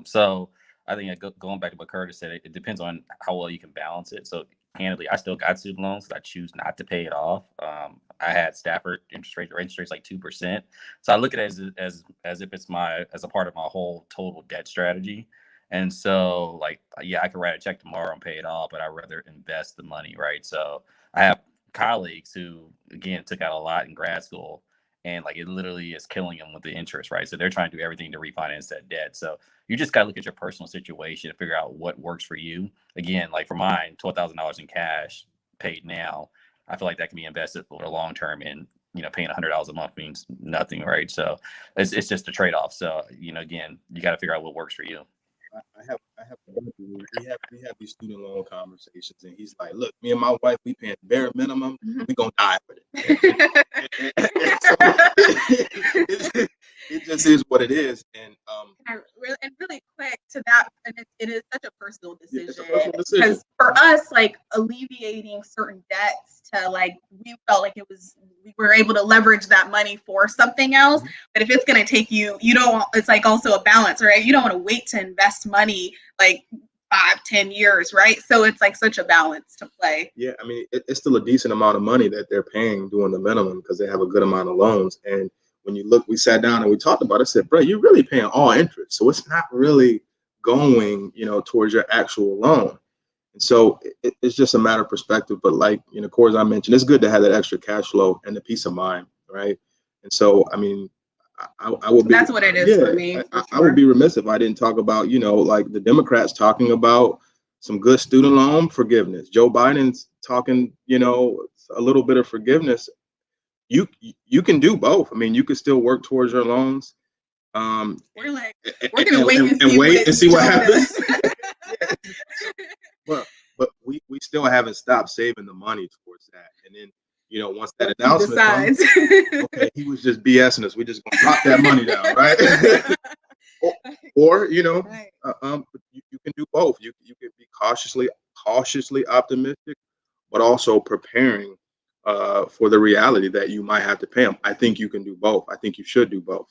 So I think going back to what Curtis said, it depends on how well you can balance it. So candidly, I still got student loans, so I choose not to pay it off. I had Stafford interest rates like 2%. So I look at it as if it's as a part of my whole total debt strategy. And so like, yeah, I could write a check tomorrow and pay it off, but I'd rather invest the money, right? So I have colleagues who, again, took out a lot in grad school, and like it literally is killing them with the interest, right? So they're trying to do everything to refinance that debt. So you just got to look at your personal situation and figure out what works for you. Again, like for mine, $12,000 in cash paid now, I feel like that can be invested for the long term, and paying $100 a month means nothing, right? So it's just a trade-off. So again, you got to figure out what works for you. I have we have these student loan conversations, and he's like, "Look, me and my wife, we paying bare minimum. We gonna die with it." It just is what it is, and really quick to that, and it is such a personal decision. It's a personal decision. Because for us, like alleviating certain debts to like, we felt like we were able to leverage that money for something else. But if it's going to take you don't, it's like also a balance, right? You don't want to wait to invest money like 5-10 years, right? So it's like such a balance to play. Yeah, I mean, it's still a decent amount of money that they're paying doing the minimum because they have a good amount of loans. And when you look, we sat down and we talked about it. I said, bro, you're really paying all interest. So it's not really going, towards your actual loan. And so it's just a matter of perspective. But like, Corzine, I mentioned, it's good to have that extra cash flow and the peace of mind, right? And so, I mean, I would be. That's what it is for me. I would be remiss if I didn't talk about, like the Democrats talking about some good student loan forgiveness. Joe Biden's talking, a little bit of forgiveness. You can do both. I mean, you can still work towards your loans. We're gonna wait and see what happens. But we still haven't stopped saving the money towards that. And then, once that announcement comes, okay, he was just BSing us. We just gonna drop that money down, right? or you can do both. You can be cautiously optimistic, but also preparing for the reality that you might have to pay them. I think you can do both. I think you should do both.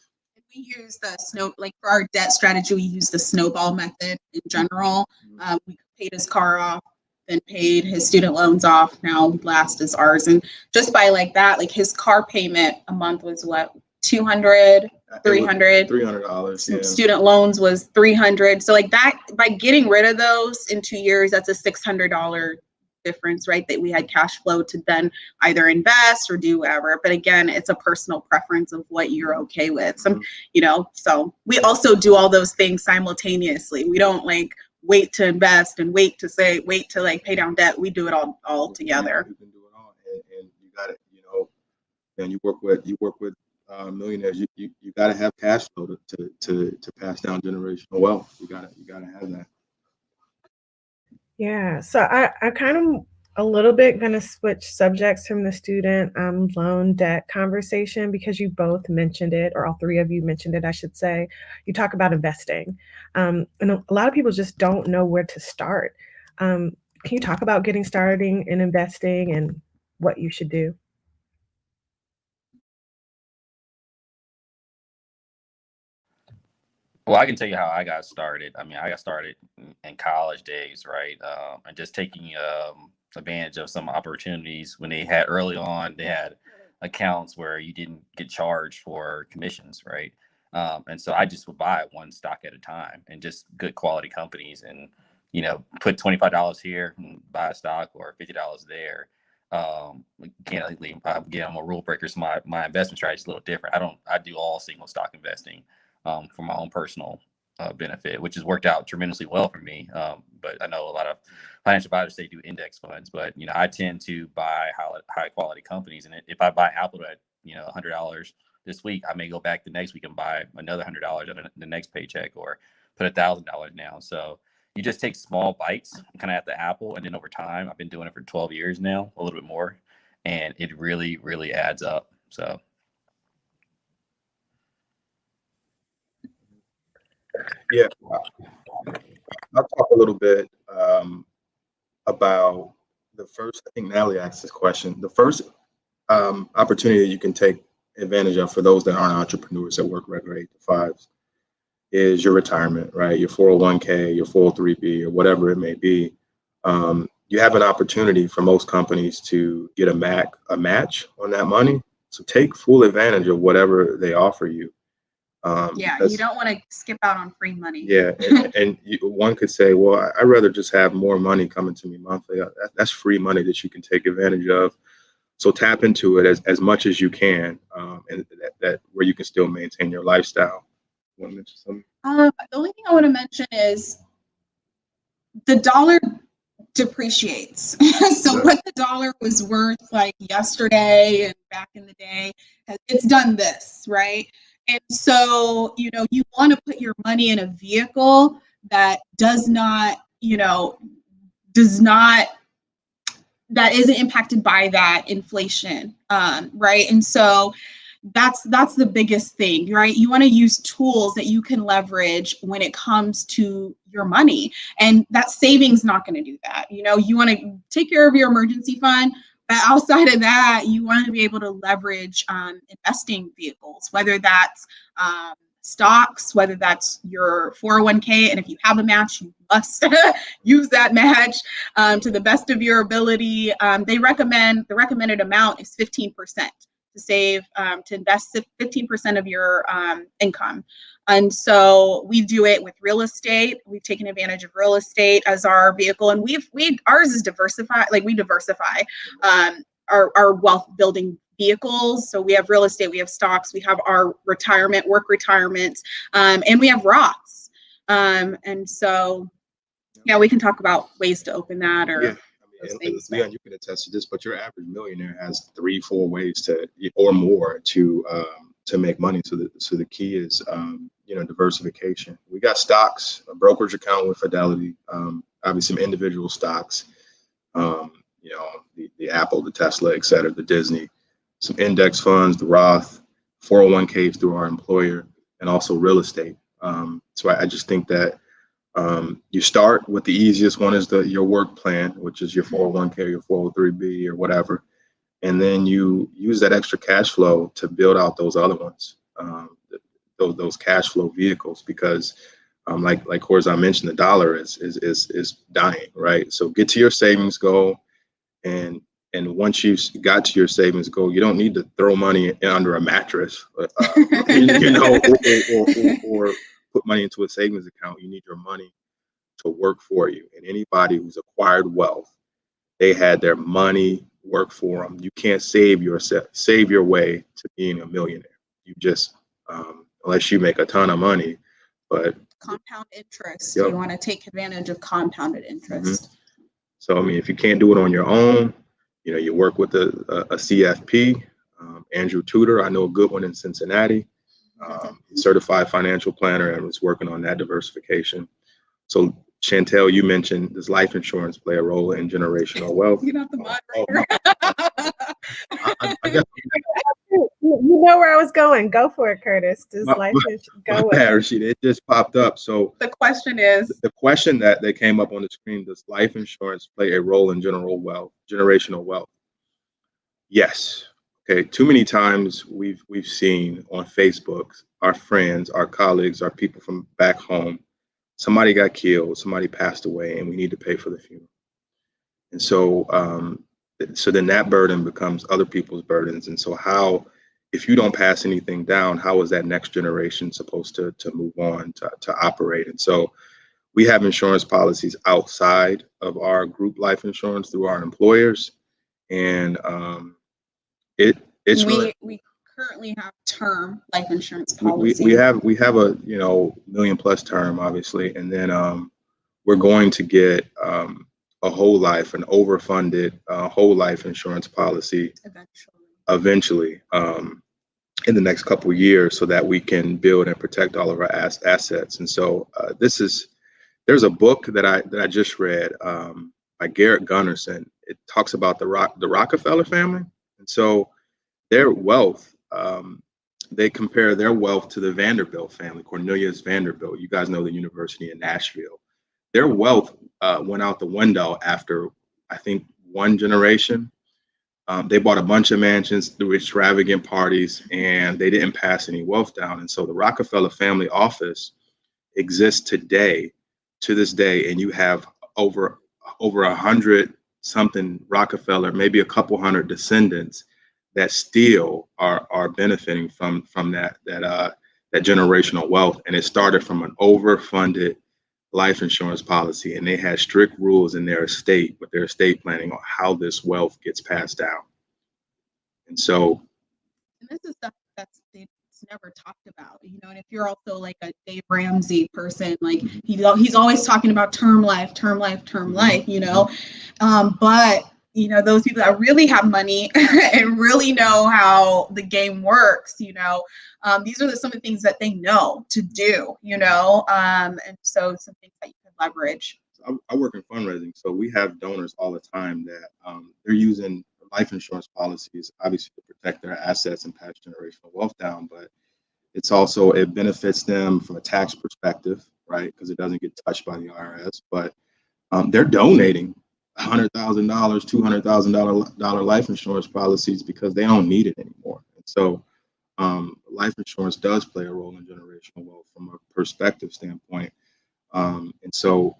We use the like for our debt strategy, we use the snowball method in general. We paid his car off, then paid his student loans off. Now last is ours. And just by like that, like his car payment a month was what, 200, 300. $300. Yeah. Student loans was 300. So like that, by getting rid of those in 2 years, that's a $600 difference, right? That we had cash flow to then either invest or do whatever. But again, it's a personal preference of what you're okay with. Some, you know, so we also do all those things simultaneously. We don't like wait to invest and wait to like pay down debt. We do it all together. You can do it all, and you got it. You know, and you work with millionaires. You got to have cash flow to pass down generational wealth. You got to have that. Yeah, so I kind of a little bit going to switch subjects from the student loan debt conversation because you both mentioned it, or all three of you mentioned it, I should say. You talk about investing, and a lot of people just don't know where to start. Can you talk about getting started in investing and what you should do? Well, I can tell you how I got started. I mean, I got started in college days, right? And just taking advantage of some opportunities when they had early on, they had accounts where you didn't get charged for commissions, right? And so I just would buy one stock at a time and just good quality companies and, you know, put $25 here and buy a stock or $50 there. Again, I'm a rule breaker, so my investment strategy is a little different. I do all single stock investing. For my own personal benefit, which has worked out tremendously well for me. But I know a lot of financial advisors, they do index funds, but, you know, I tend to buy high quality companies. And if I buy Apple at, you know, $100 this week, I may go back the next week and buy another $100 at the next paycheck, or put $1,000 down. So you just take small bites kind of at the apple. And then over time, I've been doing it for 12 years now, a little bit more. And it really, really adds up. So. Yeah, I'll talk a little bit about the first. I think Natalie asked this question. The first opportunity you can take advantage of for those that aren't entrepreneurs that work regular 8 to 5s is your retirement, right? Your 401k, your 403b, or whatever it may be. You have an opportunity for most companies to get a match on that money. So take full advantage of whatever they offer you. You don't want to skip out on free money. Yeah, and one could say, well, I'd rather just have more money coming to me monthly. That's free money that you can take advantage of. So tap into it as much as you can, and that where you can still maintain your lifestyle. You want to mention something? The only thing I want to mention is the dollar depreciates. So what the dollar was worth like yesterday and back in the day, it's done this, right? And so, you know, you want to put your money in a vehicle that that isn't impacted by that inflation, right? And so that's the biggest thing, right? You want to use tools that you can leverage when it comes to your money, and that savings not going to do that. You know, you want to take care of your emergency fund, but outside of that, you want to be able to leverage investing vehicles, whether that's stocks, whether that's your 401k, and if you have a match, you must use that match to the best of your ability. The recommended amount is 15% to save, to invest 15% of your income. And so we do it with real estate. We've taken advantage of real estate as our vehicle, and ours is diversified. Like we diversify our wealth building vehicles. So we have real estate, we have stocks, we have our work retirements, and we have Roths. And so, yeah, we can talk about ways to open that or. Yeah. And Leon, you can attest to this, but your average millionaire has 3-4 ways or more to make money. So the key is diversification. We got stocks, a brokerage account with Fidelity, obviously some individual stocks, the Apple, the Tesla, et cetera, the Disney, some index funds, the Roth, 401ks through our employer, and also real estate. So I just think that You start with the easiest one is your work plan, which is your 401k, your 403b, or whatever, and then you use that extra cash flow to build out those other ones, those cash flow vehicles, because like Corzine mentioned, the dollar is dying, right? So get to your savings goal, and once you got to your savings goal, you don't need to throw money under a mattress, or put money into a savings account. You need your money to work for you. And anybody who's acquired wealth, they had their money work for them. You can't save your way to being a millionaire. You just, unless you make a ton of money, but Compound interest. Yep. You want to take advantage of compounded interest. So, I mean, if you can't do it on your own, you work with a CFP, Andrew Tudor. I know a good one in Cincinnati, certified financial planner, and was working on that diversification. So, Chantel, you mentioned, does life insurance play a role in generational wealth? You're not the moderator. I guess You know where I was going. Go for it, Curtis. Does life go with it? Rashida, it just popped up. So The question is, the question that came up on the screen: does life insurance play a role in generational wealth? Yes. Okay. Too many times we've seen on Facebook, our friends, our colleagues, our people from back home, somebody got killed, somebody passed away, and we need to pay for the funeral. And so, so then that burden becomes other people's burdens. And so if you don't pass anything down, how is that next generation supposed to move on, to operate? And so we have insurance policies outside of our group life insurance through our employers. And it's really, we currently have term life insurance policy. we have a million plus term, obviously, and then we're going to get a whole life, an overfunded whole life insurance policy eventually in the next couple of years, so that we can build and protect all of our assets. And so there's a book that I just read by Garrett Gunderson. It talks about the Rockefeller family, and so their wealth. They compare their wealth to the Vanderbilt family, Cornelius Vanderbilt. You guys know the university in Nashville. Their wealth went out the window after, I think, one generation. They bought a bunch of mansions through extravagant parties, and they didn't pass any wealth down. And so the Rockefeller family office exists today, to this day, and you have over 100 something Rockefeller, maybe a couple hundred descendants that still are benefiting from that generational wealth. And it started from an overfunded life insurance policy, and they had strict rules in their estate, with their estate planning, on how this wealth gets passed down. And so, and this is stuff that's never talked about, and if you're also like a Dave Ramsey person, like he's always talking about term life, but those people that really have money and really know how the game works, these are some of the things that they know to do, and so some things that you can leverage. I work in fundraising, so we have donors all the time that they're using life insurance policies, obviously, to protect their assets and pass generational wealth down, but it benefits them from a tax perspective, right? Because it doesn't get touched by the IRS, but they're donating $100,000, $200,000 life insurance policies because they don't need it anymore. And so life insurance does play a role in generational wealth from a perspective standpoint. And so,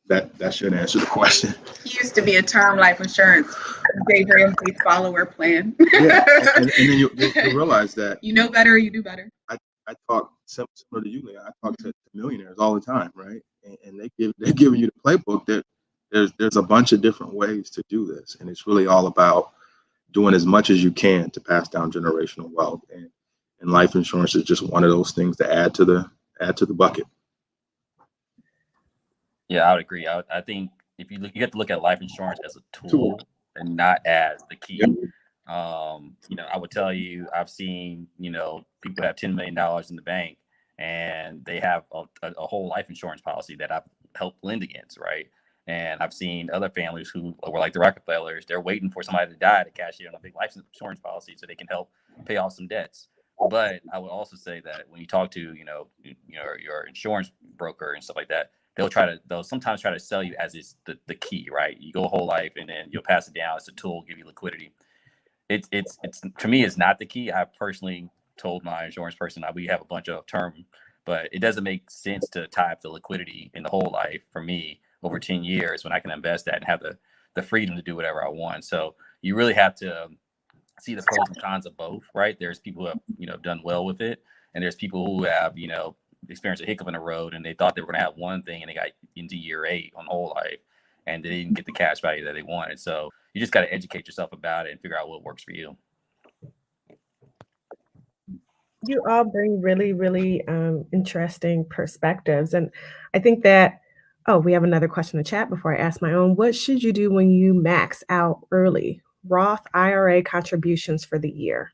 that should answer the question. He used to be a term life insurance Dave Ramsey follower plan. Yeah, and then you realize that you know better, you do better. I talk similar to you, Leah. I talk to millionaires all the time, right? And they're giving you the playbook that there's a bunch of different ways to do this, and it's really all about doing as much as you can to pass down generational wealth. And life insurance is just one of those things to add to the bucket. Yeah, I would agree. I think if you have to look at life insurance as a tool and not as the key. I would tell you, I've seen, people have $10 million in the bank and they have a whole life insurance policy that I've helped lend against, right? And I've seen other families who were like the Rockefellers, they're waiting for somebody to die to cash in on a big life insurance policy so they can help pay off some debts. But I would also say that when you talk to, your insurance broker and stuff like that, they'll sometimes try to sell you as is the key, right? You go a whole life and then you'll pass it down. It's a tool, give you liquidity. It's to me, it's not the key. I personally told my insurance person that we have a bunch of term, but it doesn't make sense to tie up the liquidity in the whole life for me over 10 years when I can invest that and have the freedom to do whatever I want. So you really have to see the pros and cons of both, right? There's people who have, done well with it, and there's people who have, experienced a hiccup in the road and they thought they were going to have one thing and they got into year 8 on the whole life and they didn't get the cash value that they wanted. So you just got to educate yourself about it and figure out what works for you. You all bring really, really interesting perspectives. And I think that, we have another question in the chat before I ask my own. What should you do when you max out early? Roth IRA contributions for the year.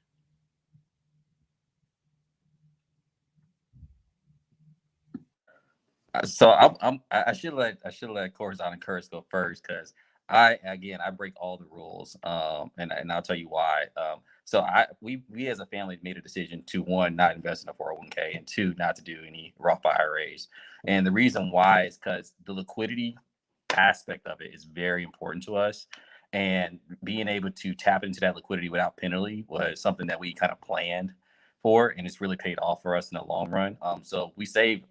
So I should let Corazon and Curtis go first because I break all the rules, and I'll tell you why. So we as a family made a decision to, one, not invest in a 401k, and two, not to do any Roth IRAs. And the reason why is because the liquidity aspect of it is very important to us, and being able to tap into that liquidity without penalty was something that we kind of planned for, and it's really paid off for us in the long run. So we save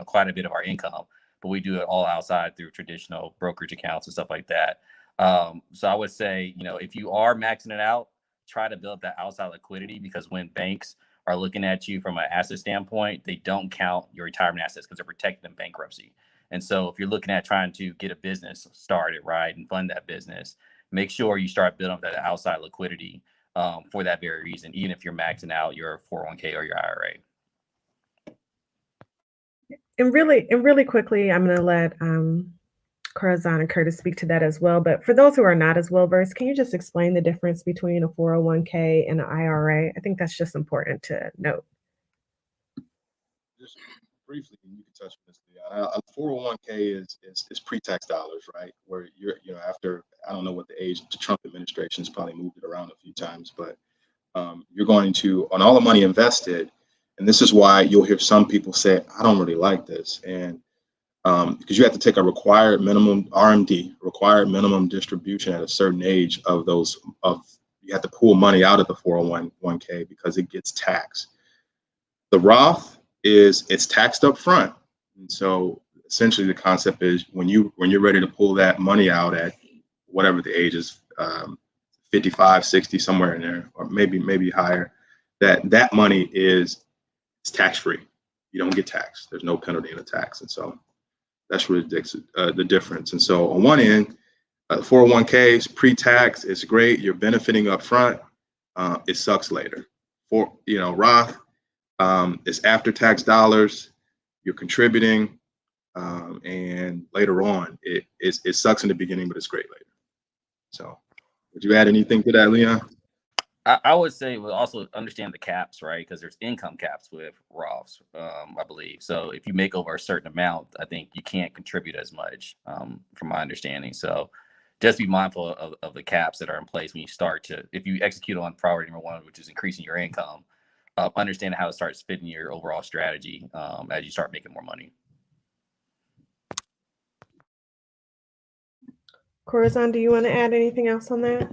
quite a bit of our income, but we do it all outside through traditional brokerage accounts and stuff like that. So I would say, if you are maxing it out, try to build that outside liquidity, because when banks are looking at you from an asset standpoint, they don't count your retirement assets because they're protected in bankruptcy. And so if you're looking at trying to get a business started, right, and fund that business, make sure you start building up that outside liquidity for that very reason, even if you're maxing out your 401k or your IRA. And really quickly, I'm going to let Corazon and Curtis speak to that as well. But for those who are not as well versed, can you just explain the difference between a 401k and an IRA? I think that's just important to note. Just briefly, you can touch on this. A 401k is pre-tax dollars, right? Where you're, after, I don't know what the age, the Trump administration's probably moved it around a few times, but you're going to, on all the money invested, and this is why you'll hear some people say, I don't really like this. And because you have to take a required minimum RMD, required minimum distribution at a certain age you have to pull money out of the 401k because it gets taxed. The Roth it's taxed up front. And so essentially the concept is when you're ready to pull that money out at whatever the age is, 55, 60, somewhere in there, or maybe higher, that money is tax-free. You don't get taxed. There's no penalty in the tax. And so that's really the difference. And so on one end, 401k is pre-tax. It's great. You're benefiting up front. It sucks later. Roth, it's after-tax dollars. You're contributing, and later on, it sucks in the beginning, but it's great later. So, would you add anything to that, Leon? I would say we'll also understand the caps, right? Because there's income caps with Roths, I believe. So if you make over a certain amount, I think you can't contribute as much, from my understanding. So just be mindful of the caps that are in place when you if you execute on priority number 1, which is increasing your income, understand how it starts fitting your overall strategy as you start making more money. Corazon, do you want to add anything else on that?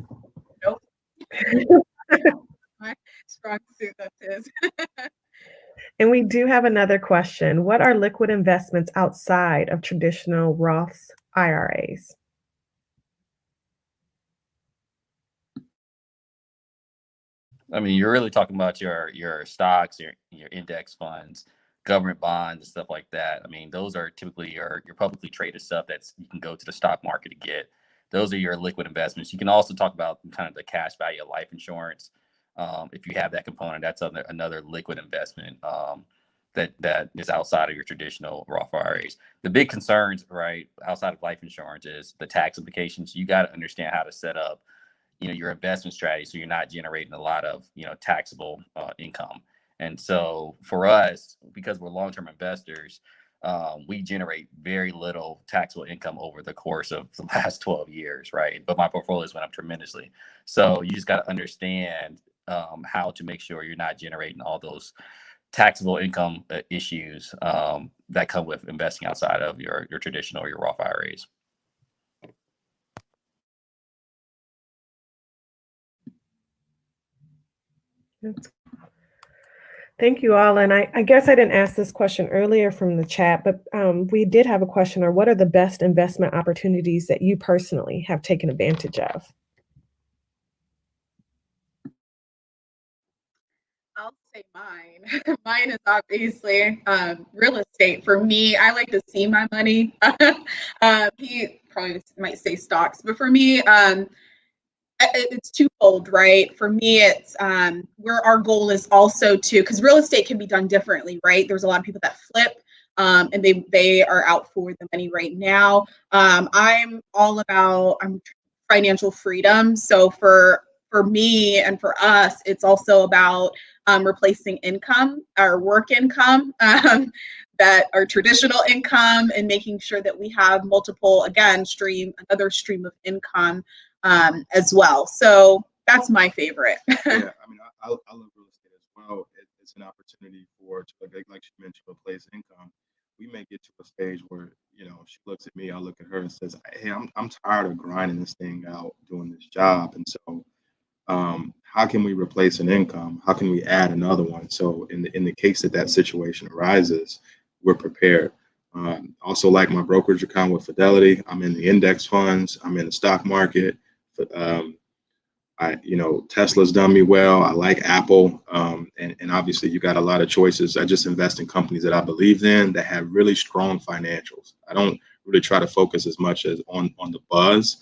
Nope. My strong suit, that is. And we do have another question. What are liquid investments outside of traditional Roths IRAs? I mean, you're really talking about your stocks, your index funds, government bonds, and stuff like that. I mean, those are typically your publicly traded stuff you can go to the stock market to get. Those are your liquid investments. You can also talk about kind of the cash value of life insurance. If you have that component, that's another liquid investment that is outside of your traditional Roth IRAs. The big concerns, right, outside of life insurance is the tax implications. You got to understand how to set up, your investment strategy so you're not generating a lot of, taxable income. And so for us, because we're long-term investors, we generate very little taxable income over the course of the last 12 years, right? But my portfolios went up tremendously. So you just got to understand how to make sure you're not generating all those taxable income issues that come with investing outside of your traditional or your Roth IRAs. Thank you all. And I guess I didn't ask this question earlier from the chat, but we did have a question, or what are the best investment opportunities that you personally have taken advantage of? I'll say mine. Mine is obviously real estate. For me, I like to see my money. He probably might say stocks, but for me, it's twofold, right? For me, it's where our goal is also to, because real estate can be done differently, right? There's a lot of people that flip, and they are out for the money right now. I'm all about financial freedom. So for me and for us, it's also about replacing income, our work income, that our traditional income, and making sure that we have multiple, again, another stream of income as well. So that's my favorite. Yeah, I mean, I love real estate as well. It's an opportunity like she mentioned, replace income. We may get to a stage where, she looks at me, I look at her and says, hey, I'm tired of grinding this thing out, doing this job. And so how can we replace an income? How can we add another one? So in the case that situation arises, we're prepared. Also, like my brokerage account with Fidelity, I'm in the index funds, I'm in the stock market. Tesla's done me well. I like Apple, and obviously you got a lot of choices. I just invest in companies that I believe in that have really strong financials. I don't really try to focus as much as on the buzz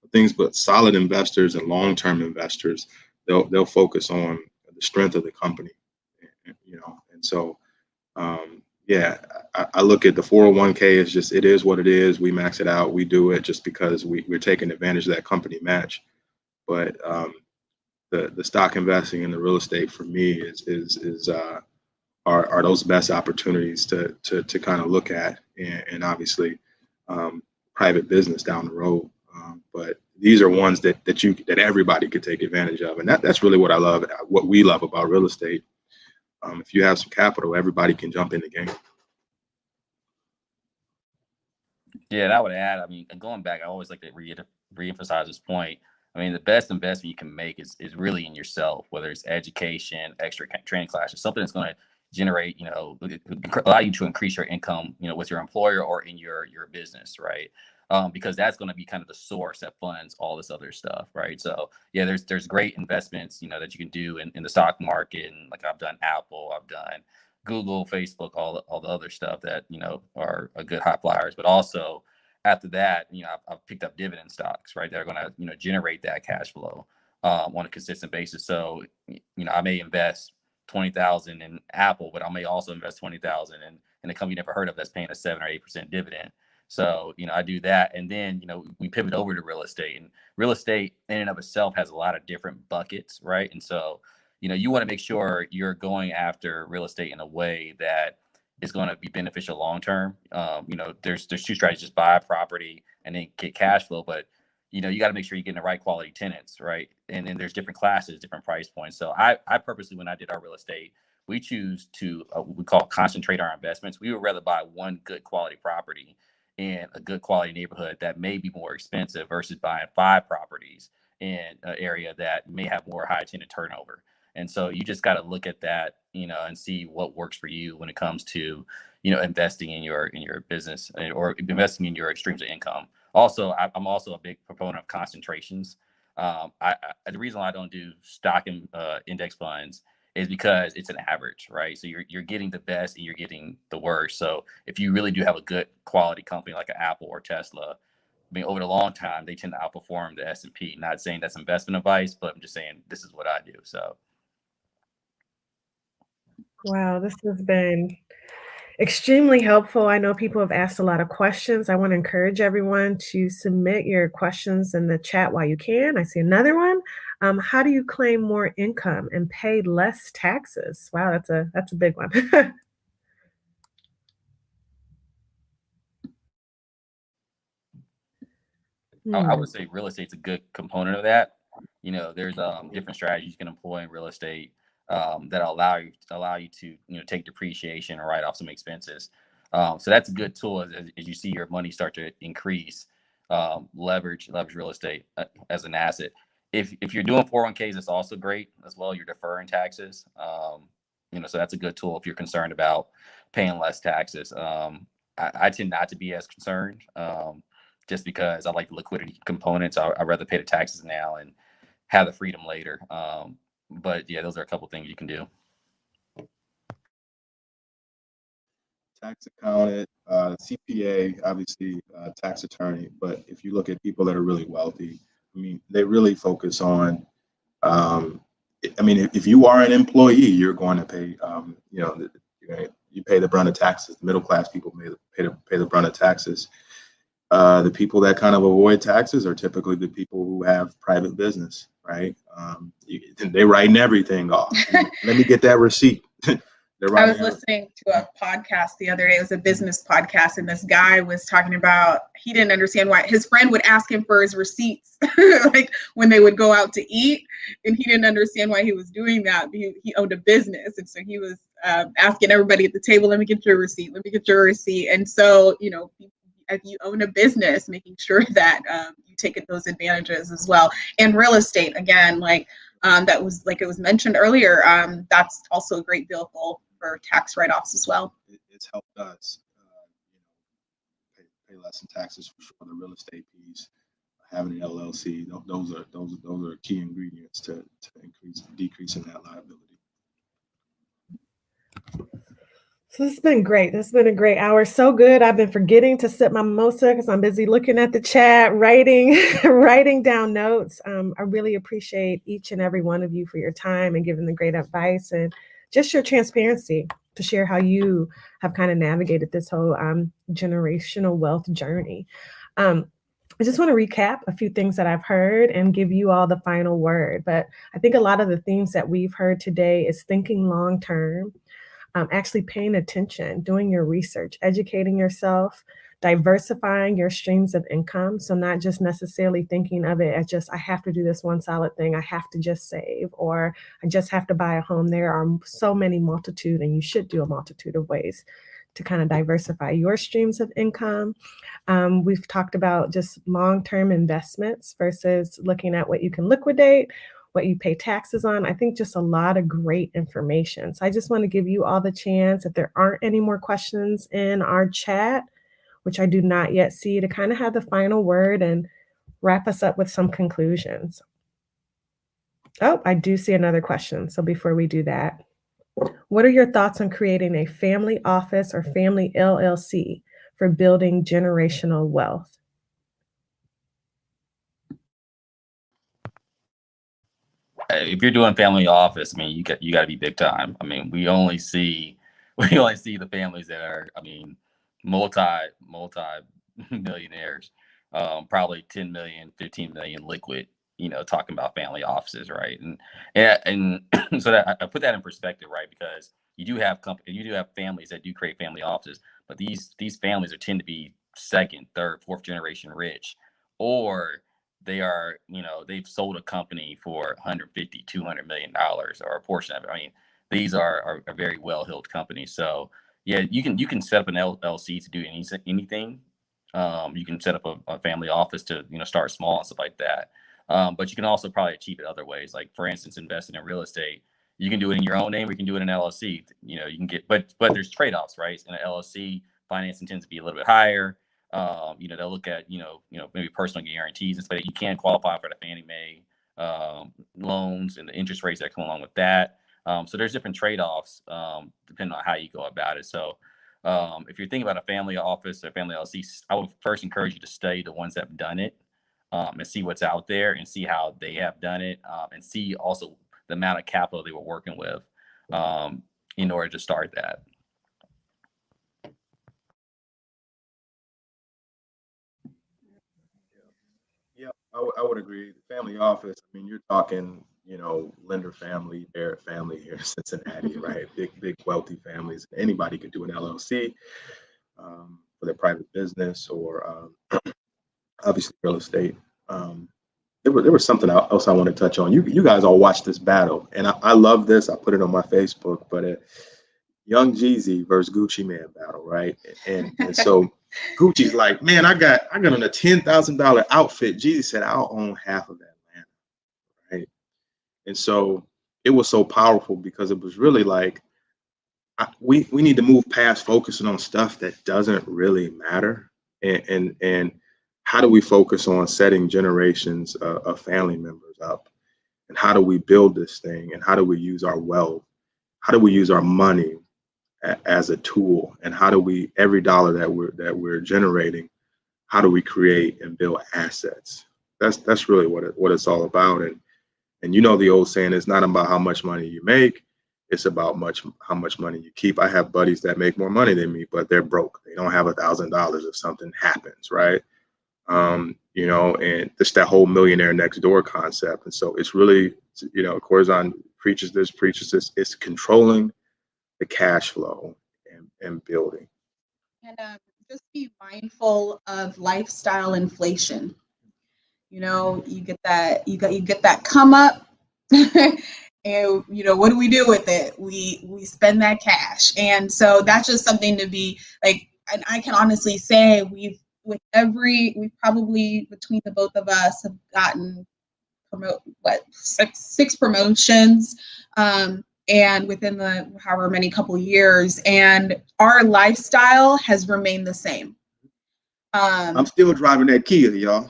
of things, but solid investors and long-term investors, they'll focus on the strength of the company, and so I look at the 401k as just, it is what it is. We max it out. We do it just because we're taking advantage of that company match. But the stock investing and the real estate for me are those best opportunities to kind of look at, and obviously private business down the road. But these are ones that everybody could take advantage of, and that's really what I love, what we love about real estate. If you have some capital, everybody can jump in the game. Yeah, and I would add, I mean, going back, I always like to reemphasize this point. I mean, the best investment you can make is really in yourself, whether it's education, extra training classes, something that's going to generate, allow you to increase your income, with your employer or in your business, right? Because that's going to be kind of the source that funds all this other stuff, right? So yeah, there's great investments, that you can do in the stock market, and like I've done Apple, I've done Google, Facebook, all the other stuff that are good hot flyers, but also after that, I've picked up dividend stocks, right? They're going to, generate that cash flow on a consistent basis. So, I may invest 20,000 in Apple, but I may also invest 20,000 in a company you never heard of that's paying a 7 or 8% dividend. So, I do that, and then we pivot over to real estate, and real estate in and of itself has a lot of different buckets, right? And so, you want to make sure you're going after real estate in a way that is going to be beneficial long term. There's two strategies: just buy a property and then get cash flow, but you got to make sure you're getting the right quality tenants, right? And then there's different classes, different price points. So I purposely, when I did our real estate, we choose to we call concentrate our investments. We would rather buy one good quality property in a good quality neighborhood that may be more expensive versus buying 5 properties in an area that may have more high tenant turnover. And so you just got to look at that, and see what works for you when it comes to, investing in your business or investing in your streams of income. Also, I'm also a big proponent of concentrations. The reason why I don't do stock and index funds is because it's an average, right? So you're getting the best and you're getting the worst. So if you really do have a good quality company like an Apple or Tesla, I mean, over the long time, they tend to outperform the S&P. Not saying that's investment advice, but I'm just saying this is what I do. So. Wow, this has been extremely helpful. I know people have asked a lot of questions. I want to encourage everyone to submit your questions in the chat while you can. I see another one. How do you claim more income and pay less taxes? Wow, that's a big one. I would say real estate's a good component of that. There's different strategies you can employ in real estate that allow you to take depreciation or write off some expenses. So that's a good tool as you see your money start to increase. Leverage real estate as an asset. If you're doing 401ks, it's also great as well. You're deferring taxes. So that's a good tool if you're concerned about paying less taxes. I tend not to be as concerned just because I like the liquidity components. I'd rather pay the taxes now and have the freedom later. But yeah, those are a couple things you can do. Tax accountant, CPA, obviously tax attorney. But if you look at people that are really wealthy, I mean, they really focus on, if you are an employee, you're going to pay, you pay the brunt of taxes. Middle class people pay the brunt of taxes. The people that kind of avoid taxes are typically the people who have private business, right? They're writing everything off. Let me get that receipt. I was listening to a podcast the other day. It was a business podcast, and this guy was talking about he didn't understand why his friend would ask him for his receipts, like when they would go out to eat, and he didn't understand why he was doing that. He owned a business, and so he was asking everybody at the table, "Let me get your receipt. Let me get your receipt." And so, if you own a business, making sure that you take those advantages as well. And real estate, again, that was like it was mentioned earlier. That's also a great vehicle for tax write-offs as well. It's helped us, pay less in taxes for sure. The real estate piece, having an LLC, those are key ingredients to decreasing that liability. So this has been great. This has been a great hour. So good. I've been forgetting to sip my mimosa because I'm busy looking at the chat, writing down notes. I really appreciate each and every one of you for your time and giving the great advice and just your transparency to share how you have kind of navigated this whole generational wealth journey. I just want to recap a few things that I've heard and give you all the final word. But I think a lot of the themes that we've heard today is thinking long term. Actually paying attention, doing your research, educating yourself, diversifying your streams of income. So not just necessarily thinking of it as just, I have to do this one solid thing, I have to just save, or I just have to buy a home. There are so many multitude, and you should do a multitude of ways to kind of diversify your streams of income. We've talked about just long-term investments versus looking at what you can liquidate, what you pay taxes on. I think just a lot of great information. So I just want to give you all the chance, if there aren't any more questions in our chat, which I do not yet see, to kind of have the final word and wrap us up with some conclusions. Oh, I do see another question. So before we do that, what are your thoughts on creating a family office or family LLC for building generational wealth? If you're doing family office, I mean, you got to be big time. I mean, we only see the families that are, I mean, multi millionaires, probably 10 million, 15 million liquid, talking about family offices, right? And so that I put that in perspective, right? Because you do have families that do create family offices, but these families tend to be second, third, fourth generation rich, or they are, they've sold a company for 150, $200 million or a portion of it. I mean, these are very well-heeled companies. So yeah, you can set up an LLC to do anything. You can set up a family office to, start small and stuff like that. But you can also probably achieve it other ways. Like for instance, investing in real estate, you can do it in your own name, or you can do it in an LLC. You can get, but there's trade-offs, right? In an LLC, financing tends to be a little bit higher. They'll look at, maybe personal guarantees and stuff. You can qualify for the Fannie Mae loans and the interest rates that come along with that. So there's different trade-offs depending on how you go about it. So if you're thinking about a family office or family LLC, I would first encourage you to study the ones that have done it and see what's out there and see how they have done it and see also the amount of capital they were working with in order to start that. Yeah, I would agree. Family office, I mean, you're talking, Lender family, Barrett family here in Cincinnati, right? Big wealthy families. Anybody could do an LLC for their private business or obviously real estate. there was something else I want to touch on. You guys all watched this battle, and I love this. I put it on my Facebook, but Young Jeezy versus Gucci Man battle, right? And so Gucci's like, man, I got on a $10,000 outfit. Jeezy said, I'll own half of that, man, right? And so it was so powerful because it was really like, we need to move past focusing on stuff that doesn't really matter, and how do we focus on setting generations of family members up, and how do we build this thing, and how do we use our wealth, how do we use our money as a tool, and how do we, every dollar that we're generating, how do we create and build assets? That's really what it's all about. And you know the old saying, it's not about how much money you make, it's about how much money you keep. I have buddies that make more money than me, but they're broke. They don't have $1,000 if something happens, right? You know, and just that whole millionaire next door concept. And so it's really, you know, Corazon preaches this, it's controlling the cash flow and building. And just be mindful of lifestyle inflation. You know, you get that come up, and you know, what do we do with it? We spend that cash, and so that's just something to be like. And I can honestly say we probably, between the both of us, have gotten six promotions, and within the however many couple years, and our lifestyle has remained the same. I'm still driving that Kia, y'all.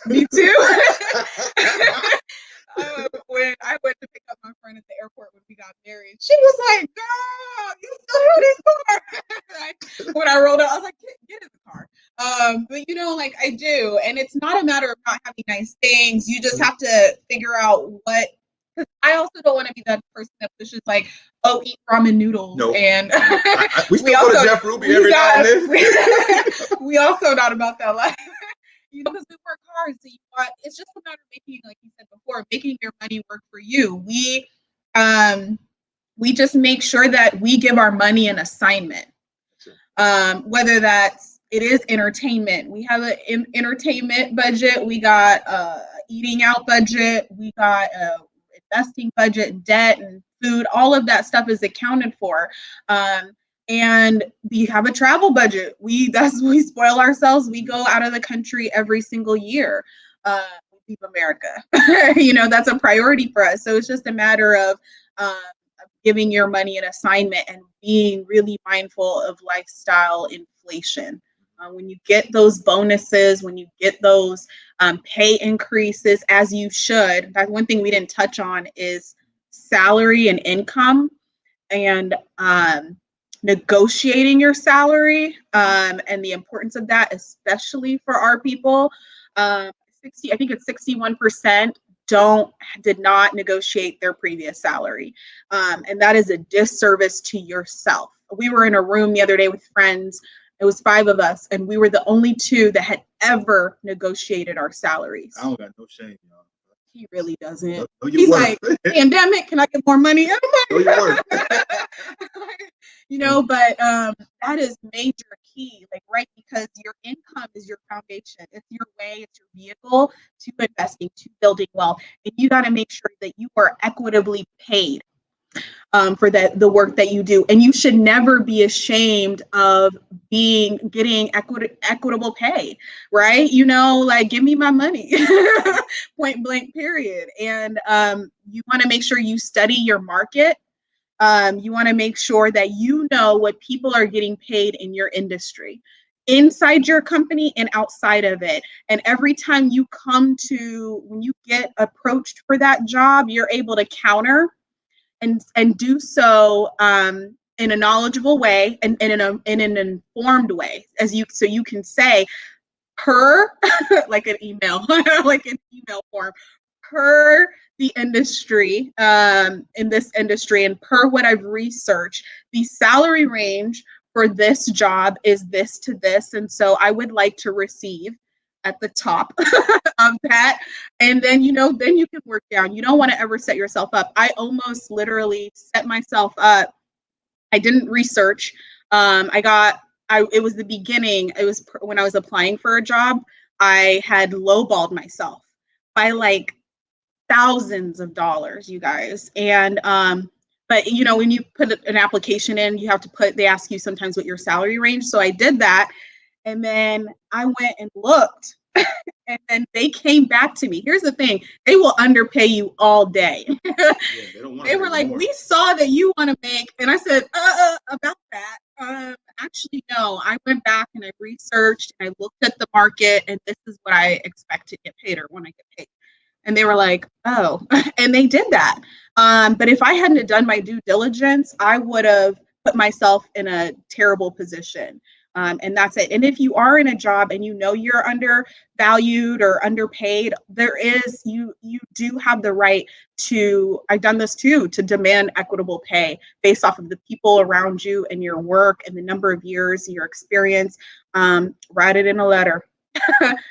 Me too. When I went to pick up my friend at the airport when we got married, she was like, "Girl, you still have this car." When I rolled up, I was like, "Get in the car." But you know, like I do, and it's not a matter of not having nice things. You just have to figure out what. Because I also don't want to be that person that pushes like, "Oh, eat ramen noodles." Nope. And we still go to Jeff Ruby every now and then. We also not about that life. You know, because we work hard, so it's just a matter of making, like you said before, making your money work for you. We just make sure that we give our money an assignment, whether it is entertainment. We have an entertainment budget. We got eating out budget. We got investing budget, debt and food. All of that stuff is accounted for. And we have a travel budget. We spoil ourselves. We go out of the country every single year. Leave America. You know, that's a priority for us. So it's just a matter of giving your money an assignment and being really mindful of lifestyle inflation. When you get those bonuses, when you get those pay increases, as you should. In fact, one thing we didn't touch on is salary and income, and negotiating your salary, and the importance of that, especially for our people. I think it's 61% did not negotiate their previous salary, and that is a disservice to yourself. We were in a room the other day with friends. It was 5 of us, and we were the only 2 that had ever negotiated our salaries. I don't got no shame, y'all. He really doesn't. He's like, pandemic, can I get more money? You know, but that is major key, like, right? Because your income is your foundation. It's your way, it's your vehicle to investing, to building wealth. And you got to make sure that you are equitably paid for the work that you do. And you should never be ashamed of getting equitable pay, right? You know, like, give me my money, point blank, period. And you want to make sure you study your market. You want to make sure that you know what people are getting paid in your industry, inside your company and outside of it. And every time when you get approached for that job, you're able to counter and do so in a knowledgeable way and in an informed way, so you can say, per like an email, like an email form, per the industry, in this industry, and per what I've researched, the salary range for this job is this to this, and so I would like to receive at the top of that. And then, you know, then you can work down. You don't want to ever set yourself up. I almost literally set myself up. I didn't research. It was the beginning. It was when I was applying for a job, I had lowballed myself. by like thousands of dollars, you guys. And but you know, when you put an application in, you have to put, they ask you sometimes what your salary range. So I did that. And then I went and looked, and then they came back to me. Here's the thing, they will underpay you all day. Yeah, they don't want They were like, we saw that you want to make, and I said, about that. Actually, no. I went back and I researched and I looked at the market, and this is what I expect to get paid or when I get paid. And they were like, oh, and they did that. But if I hadn't have done my due diligence, I would have put myself in a terrible position. And that's it. And if you are in a job and you know you're undervalued or underpaid, you do have the right to, I've done this too, to demand equitable pay based off of the people around you and your work and the number of years, your experience. Write it in a letter.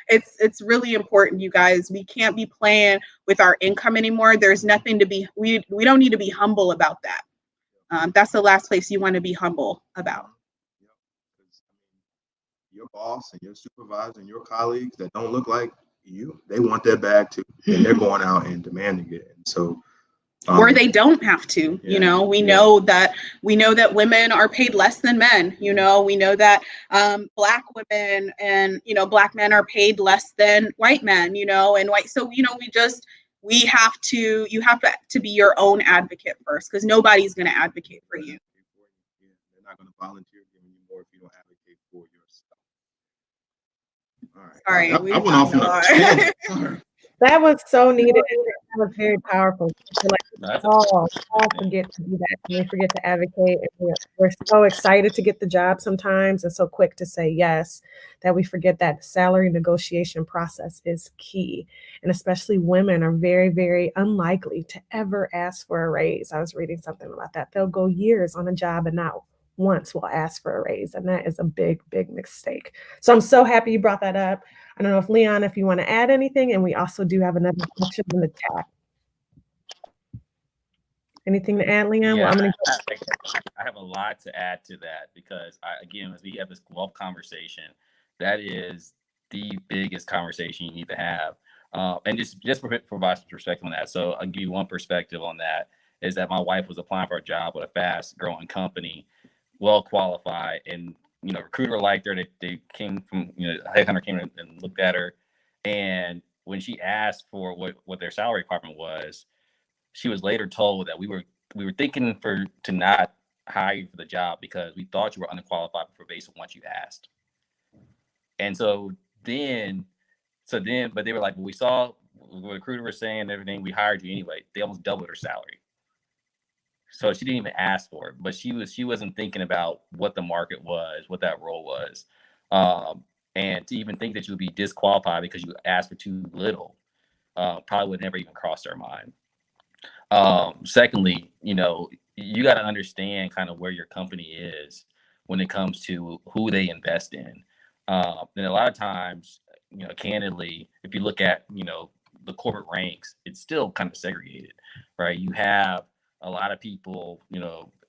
It's really important, you guys. We can't be playing with our income anymore. There's nothing to be, we don't need to be humble about that. That's the last place you want to be humble about. Your boss and your supervisor and your colleagues that don't look like you, they want their bag too, and they're going out and demanding it. And so, or they don't have to. Yeah, you know, we know that women are paid less than men. You know, we know that Black women and Black men are paid less than white men. You know, and white. So you have to be your own advocate first, because nobody's going to advocate for you. They're not going to volunteer anymore if you don't advocate for yourself. All right. Sorry, I went off on a tangent. Sorry. That was so needed. That was very powerful. Like all forget to do that. We forget to advocate. And we're so excited to get the job sometimes and so quick to say yes that we forget that salary negotiation process is key. And especially women are very, very unlikely to ever ask for a raise. I was reading something about that. They'll go years on a job and not once will ask for a raise. And that is a big, big mistake. So I'm so happy you brought that up. I don't know if Leon, if you want to add anything, and we also do have another question in the chat. Anything to add, Leon? Yeah, Well, I have a lot to add to that, because again, as we have this wealth conversation, that is the biggest conversation you need to have. And just provide some perspective on that. So I'll give you one perspective on that, is that my wife was applying for a job with a fast growing company, well qualified, and recruiter liked her. They came from, headhunter came and looked at her. And when she asked for what their salary requirement was, she was later told that we were thinking to not hire you for the job because we thought you were underqualified for based on what you asked. And but they were like, well, we saw what the recruiter was saying and everything, we hired you anyway. They almost doubled her salary. So she didn't even ask for it, but she wasn't thinking about what the market was, what that role was. And to even think that you would be disqualified because you asked for too little, probably would never even cross their mind. Secondly, you got to understand kind of where your company is when it comes to who they invest in. And a lot of times, candidly, if you look at, the corporate ranks, it's still kind of segregated, right? You have a lot of people,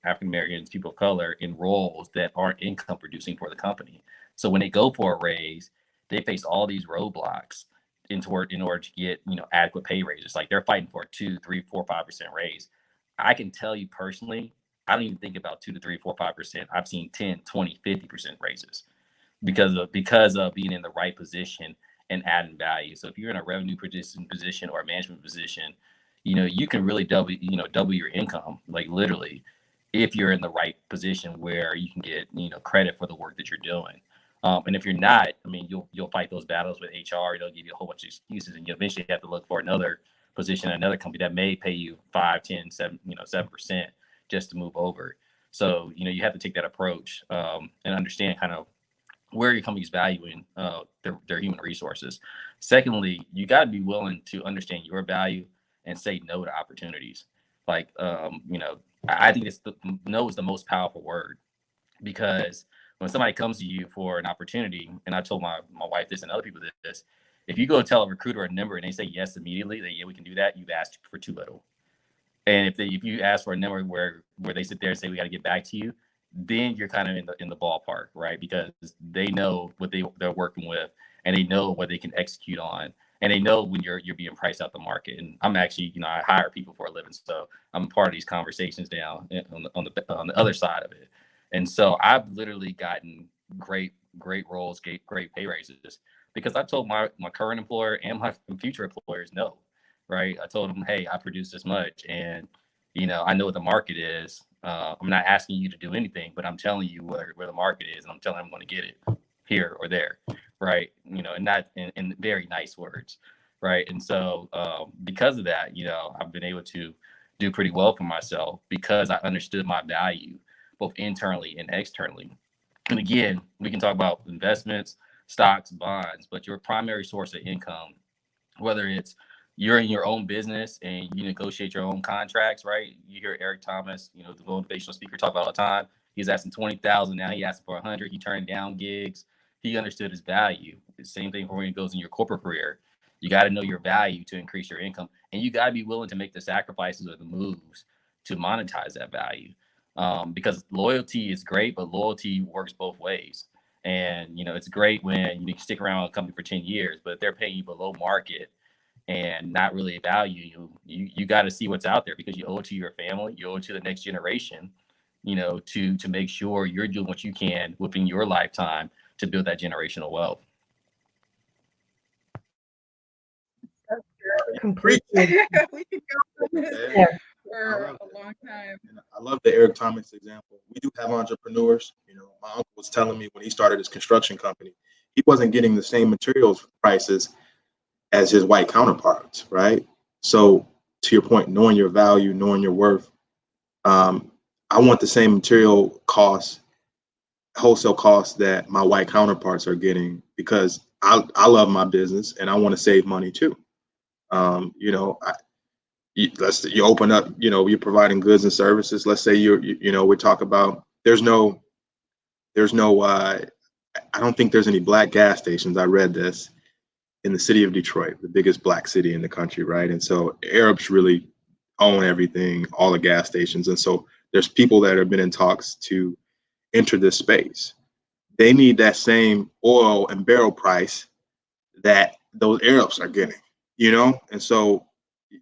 African Americans, people of color, in roles that aren't income producing for the company. So when they go for a raise, they face all these roadblocks in order to get adequate pay raises. Like they're fighting for a 2, 3, 4, 5% raise. I can tell you personally, I don't even think about 2 to 3, 4, 5%. I've seen 10, 20, 50% raises because of being in the right position and adding value. So if you're in a revenue producing position or a management position, you can really double your income, like literally, if you're in the right position where you can get, credit for the work that you're doing. And if you're not, I mean, you'll fight those battles with HR. They'll give you a whole bunch of excuses, and you eventually have to look for another position, another company that may pay you 5, 10, 7% just to move over. So, you have to take that approach and understand kind of where your company's valuing their human resources. Secondly, you got to be willing to understand your value and say no to opportunities. Like, I think no is the most powerful word, because when somebody comes to you for an opportunity, and I told my wife this and other people this, if you go tell a recruiter a number and they say yes immediately, that yeah, we can do that, you've asked for too little. And if you ask for a number where they sit there and say we got to get back to you, then you're kind of in the ballpark, right? Because they know what they're working with, and they know what they can execute on. and they know when you're being priced out the market. And I'm actually, I hire people for a living, so I'm a part of these conversations down on the other side of it. And so I've literally gotten great roles, great pay raises because I told my current employer and my future employers no, right? I told them, hey, I produce this much, and I know what the market is. I'm not asking you to do anything, but I'm telling you where the market is, and I'm telling them I'm going to get it here or there, right? And not in very nice words, right? And so because of that, I've been able to do pretty well for myself because I understood my value both internally and externally. And again, we can talk about investments, stocks, bonds, but your primary source of income, whether it's you're in your own business and you negotiate your own contracts, right? You hear Eric Thomas, the motivational speaker, talk about all the time. He's asking 20,000 now. He asked for 100. He turned down gigs. He understood his value. The same thing for when it goes in your corporate career. You got to know your value to increase your income, and you got to be willing to make the sacrifices or the moves to monetize that value. Because loyalty is great, but loyalty works both ways. And it's great when you can stick around with a company for 10 years, but if they're paying you below market and not really value you got to see what's out there because you owe it to your family, you owe it to the next generation, to make sure you're doing what you can within your lifetime to build that generational wealth. Completely. We could go on this Yeah. for a long time. And I love the Eric Thomas example. We do have entrepreneurs. My uncle was telling me when he started his construction company, he wasn't getting the same materials prices as his white counterparts, right? So to your point, knowing your value, knowing your worth, I want the same material costs, wholesale costs that my white counterparts are getting because I love my business and I want to save money too. You open up, you're providing goods and services. Let's say we talk about there's no I don't think there's any black gas stations. I read this in the city of Detroit, the biggest black city in the country, right? And so Arabs really own everything, all the gas stations. And so there's people that have been in talks to enter this space. They need that same oil and barrel price that those Arabs are getting, And so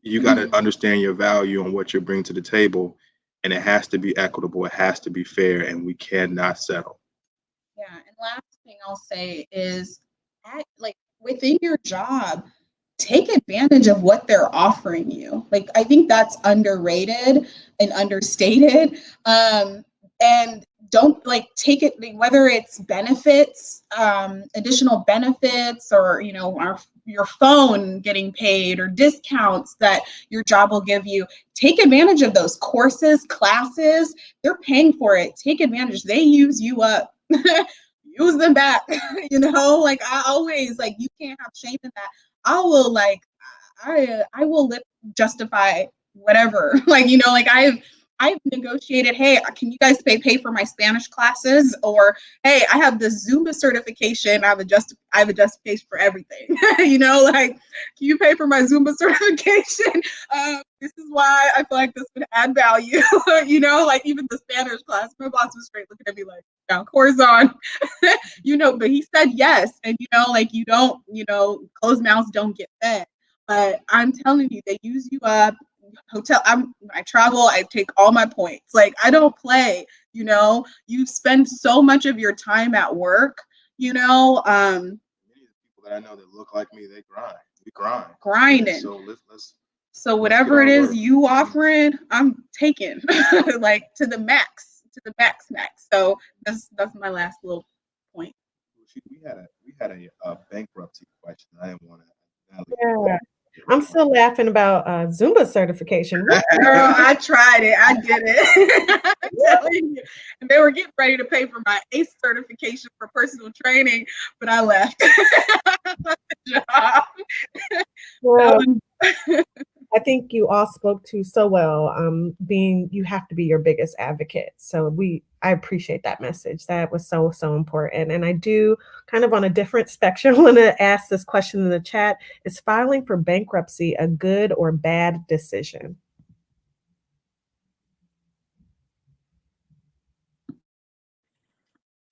you got to understand your value and what you bring to the table, and it has to be equitable. It has to be fair, and we cannot settle. Yeah, and last thing I'll say is, within your job, take advantage of what they're offering you. I think that's underrated and understated. And don't take it, whether it's benefits, additional benefits, or your phone getting paid or discounts that your job will give you. Take advantage of those courses, classes. They're paying for it. Take advantage. They use you up. Use them back. I always you can't have shame in that. I will I will justify whatever. I've negotiated, hey, can you guys pay for my Spanish classes? Or, hey, I have the Zumba certification. I have a justification for everything. Can you pay for my Zumba certification? This is why I feel like this would add value. Even the Spanish class, my boss was straight looking at me now Corazon, but he said yes. And, you don't, closed mouths don't get fed. But I'm telling you, they use you up. Hotel, I travel, I take all my points. I don't play, you spend so much of your time at work, Many of the people that I know that look like me, they grind. We grind. Grinding. So whatever it is you offering, I'm taking to the max. So that's my last little point. We had a bankruptcy question. I didn't want to. Yeah. I'm still laughing about Zumba certification. Girl, I tried it. I did it. I'm telling you. And they were getting ready to pay for my ACE certification for personal training, but I left. Well, I think you all spoke to so well. You have to be your biggest advocate. So I appreciate that message. That was so important. And I do, kind of on a different spectrum, want to ask this question in the chat: is filing for bankruptcy a good or bad decision?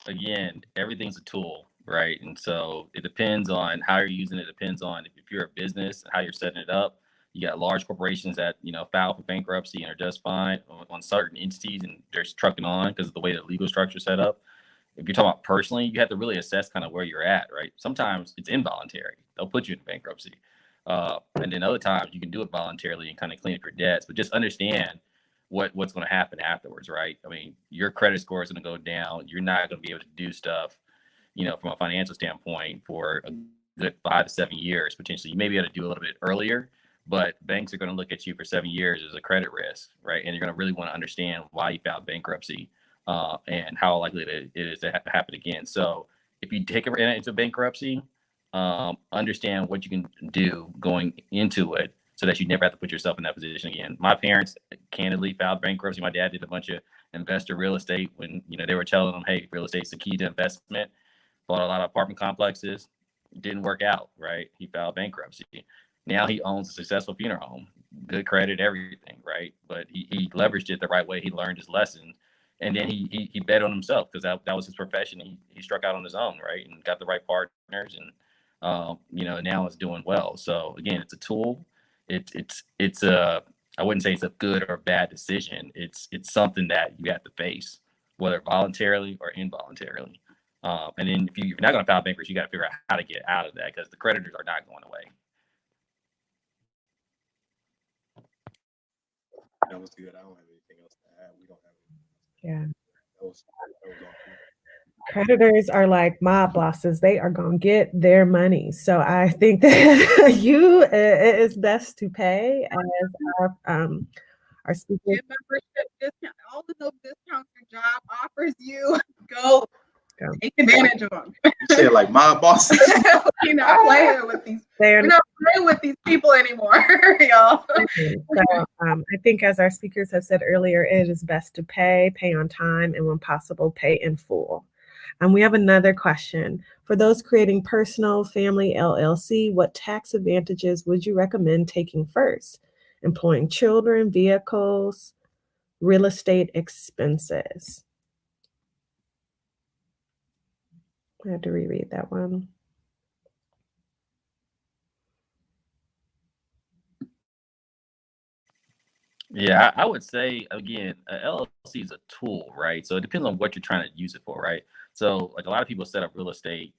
Again, everything's a tool. right? And so it depends on how you're using it. Depends on if you're a business and how you're setting it up. You got large corporations that file for bankruptcy and are just fine on certain entities, and they're just trucking on because of the way the legal structure is set up. If you're talking about personally, you have to really assess kind of where you're at, right? Sometimes it's involuntary; they'll put you in bankruptcy, and then other times you can do it voluntarily and kind of clean up your debts. But just understand what's going to happen afterwards, right? I mean, your credit score is going to go down. You're not going to be able to do stuff, from a financial standpoint for a good 5 to 7 years potentially. You may be able to do a little bit earlier, but banks are going to look at you for 7 years as a credit risk, right? And you're going to really want to understand why you filed bankruptcy and how likely it is to happen again. So if you take it into bankruptcy, understand what you can do going into it so that you never have to put yourself in that position again. My parents candidly filed bankruptcy. My dad did a bunch of investor real estate when they were telling them, hey, real estate's the key to investment. Bought a lot of apartment complexes. Didn't work out, right? He filed bankruptcy. Now he owns a successful funeral home, good credit, everything, right? But he leveraged it the right way. He learned his lessons, and then he bet on himself because that was his profession. He struck out on his own, right, and got the right partners, and now it's doing well. So again, it's a tool. It's I wouldn't say it's a good or bad decision. It's something that you have to face, whether voluntarily or involuntarily. And then if you're not going to file bankruptcy, you got to figure out how to get out of that because the creditors are not going away. That was good. I don't have anything else to add. We don't have anything. Yeah. That was all. Creditors are like mob bosses. They are going to get their money. So I think that it is best to pay as our speaker. Membership discount, all of those discounts your job offers you, go take advantage of them. You said like my bosses. We're not playing with these. We're not playing with these people anymore, y'all. So I think, as our speakers have said earlier, it is best to pay on time, and when possible, pay in full. And we have another question. For those creating personal family LLC, what tax advantages would you recommend taking first? Employing children, vehicles, real estate expenses. I have to reread that one. Yeah, I would say, again, a LLC is a tool, right? So it depends on what you're trying to use it for, right? So like a lot of people set up real estate,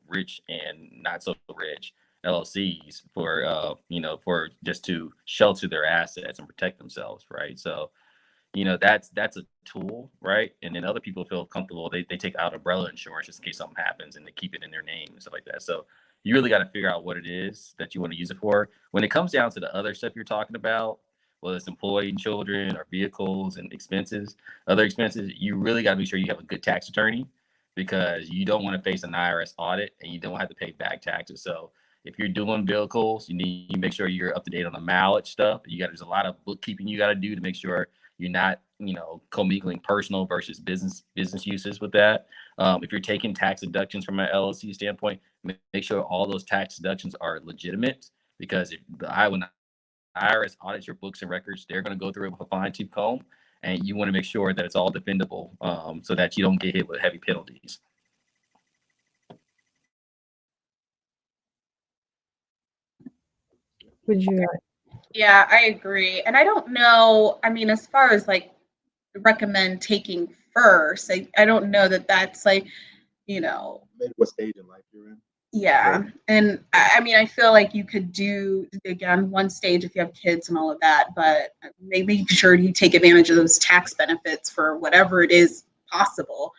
rich and not so rich LLCs for, for just to shelter their assets and protect themselves, right? So, that's a tool, right? And then other people feel comfortable. They take out umbrella insurance just in case something happens and they keep it in their name and stuff like that. So you really got to figure out what it is that you want to use it for. When it comes down to the other stuff you're talking about, whether it's employing children or vehicles and other expenses, you really got to make sure you have a good tax attorney because you don't want to face an IRS audit and you don't have to pay back taxes. So if you're doing vehicles, you need to make sure you're up to date on the mileage stuff. There's a lot of bookkeeping you got to do to make sure you're not, commingling personal versus business uses with that. If you're taking tax deductions from an LLC standpoint, make sure all those tax deductions are legitimate because when IRS audits your books and records, they're going to go through it with a fine-tooth comb, and you want to make sure that it's all defendable so that you don't get hit with heavy penalties. Would you? Yeah, I agree. And I don't know, as far as like recommend taking first, I don't know that that's like, Maybe what stage in life you're in. Yeah. And I feel like you could do, again, one stage if you have kids and all of that, but make sure you take advantage of those tax benefits for whatever it is possible.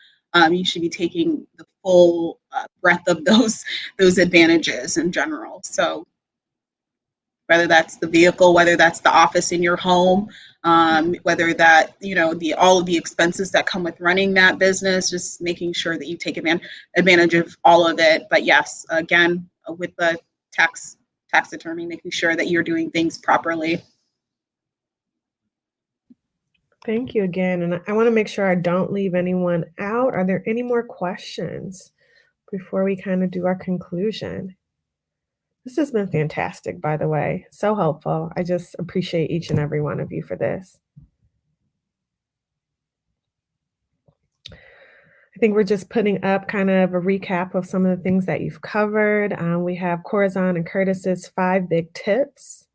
You should be taking the full breadth of those advantages in general. So whether that's the vehicle, whether that's the office in your home, whether that, all of the expenses that come with running that business, just making sure that you take advantage of all of it. But yes, again, with the tax attorney, making sure that you're doing things properly. Thank you again. And I want to make sure I don't leave anyone out. Are there any more questions before we kind of do our conclusion? This has been fantastic, by the way. So helpful. I just appreciate each and every one of you for this. I think we're just putting up kind of a recap of some of the things that you've covered. We have Corazon and Curtis's 5 big tips,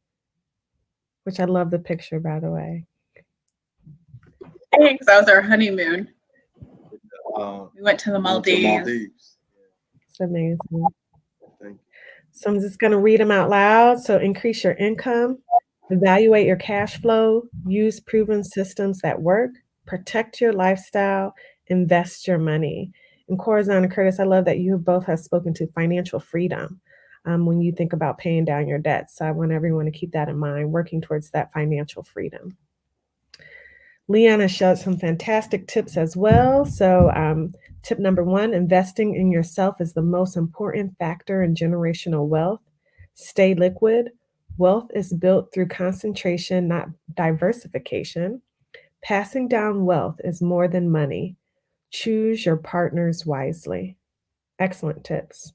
which I love the picture, by the way. Thanks. That was our honeymoon. We went to the went to Maldives. It's amazing. Thank you. So I'm just going to read them out loud. So increase your income, evaluate your cash flow, use proven systems that work, protect your lifestyle, invest your money. And Corazon and Curtis, I love that you both have spoken to financial freedom when you think about paying down your debts. So I want everyone to keep that in mind, working towards that financial freedom. Leanna showed some fantastic tips as well. So tip number 1, investing in yourself is the most important factor in generational wealth. Stay liquid. Wealth is built through concentration, not diversification. Passing down wealth is more than money. Choose your partners wisely. Excellent tips.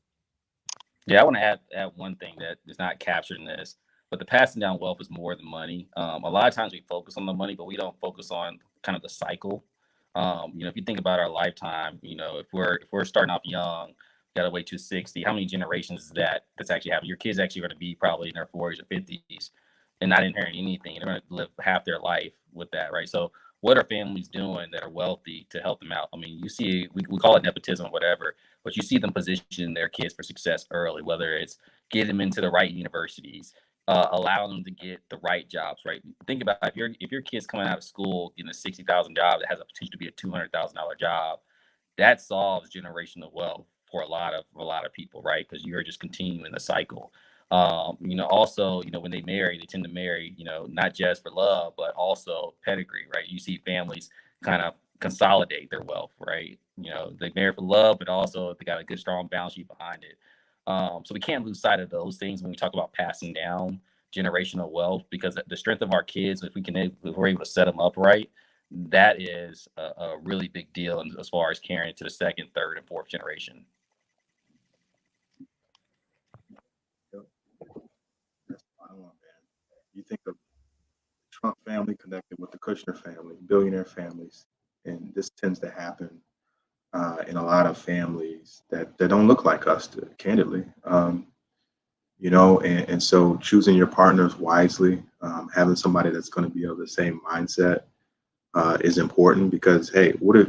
Yeah, I want to add one thing that is not captured in this, but the passing down wealth is more than money. A lot of times we focus on the money, but we don't focus on kind of the cycle. If you think about our lifetime, if we're starting off young, gotta wait to 60. How many generations is that's actually happening? Your kids actually going to be probably in their 40s or 50s and not inherit anything. They're going to live half their life with that, right? So what are families doing that are wealthy to help them out? I mean, you see, we call it nepotism or whatever, but you see them position their kids for success early, whether it's get them into the right universities, allow them to get the right jobs, right? Think about if your kid's coming out of school getting a $60,000 job that has a potential to be a $200,000 job, that solves generational wealth for a lot of people, right? Because you're just continuing the cycle. Also, when they marry, they tend to marry, not just for love, but also pedigree, right? You see families kind of consolidate their wealth, right? They marry for love, but also they got a good, strong balance sheet behind it. So we can't lose sight of those things when we talk about passing down generational wealth, because the strength of our kids, if we're able to set them up right, that is a really big deal as far as carrying it to the second, third, and fourth generation. That's what I want, man. You think of Trump family connected with the Kushner family, billionaire families, and this tends to happen in a lot of families that don't look like us, candidly. And so choosing your partners wisely, having somebody that's going to be of the same mindset is important, because, hey, what if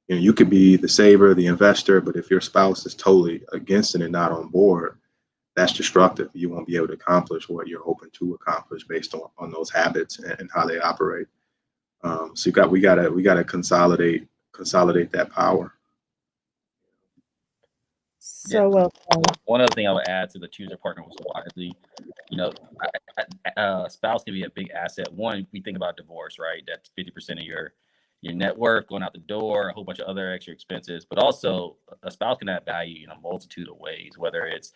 you could be the saver, the investor, but if your spouse is totally against it and not on board, that's destructive. You won't be able to accomplish what you're hoping to accomplish based on those habits and how they operate. So we gotta consolidate that power. So well said. One other thing I would add to the choose your partner wisely, spouse can be a big asset. One, we think about divorce, right? That's 50% of your net worth going out the door, a whole bunch of other extra expenses, but also a spouse can add value in a multitude of ways, whether it's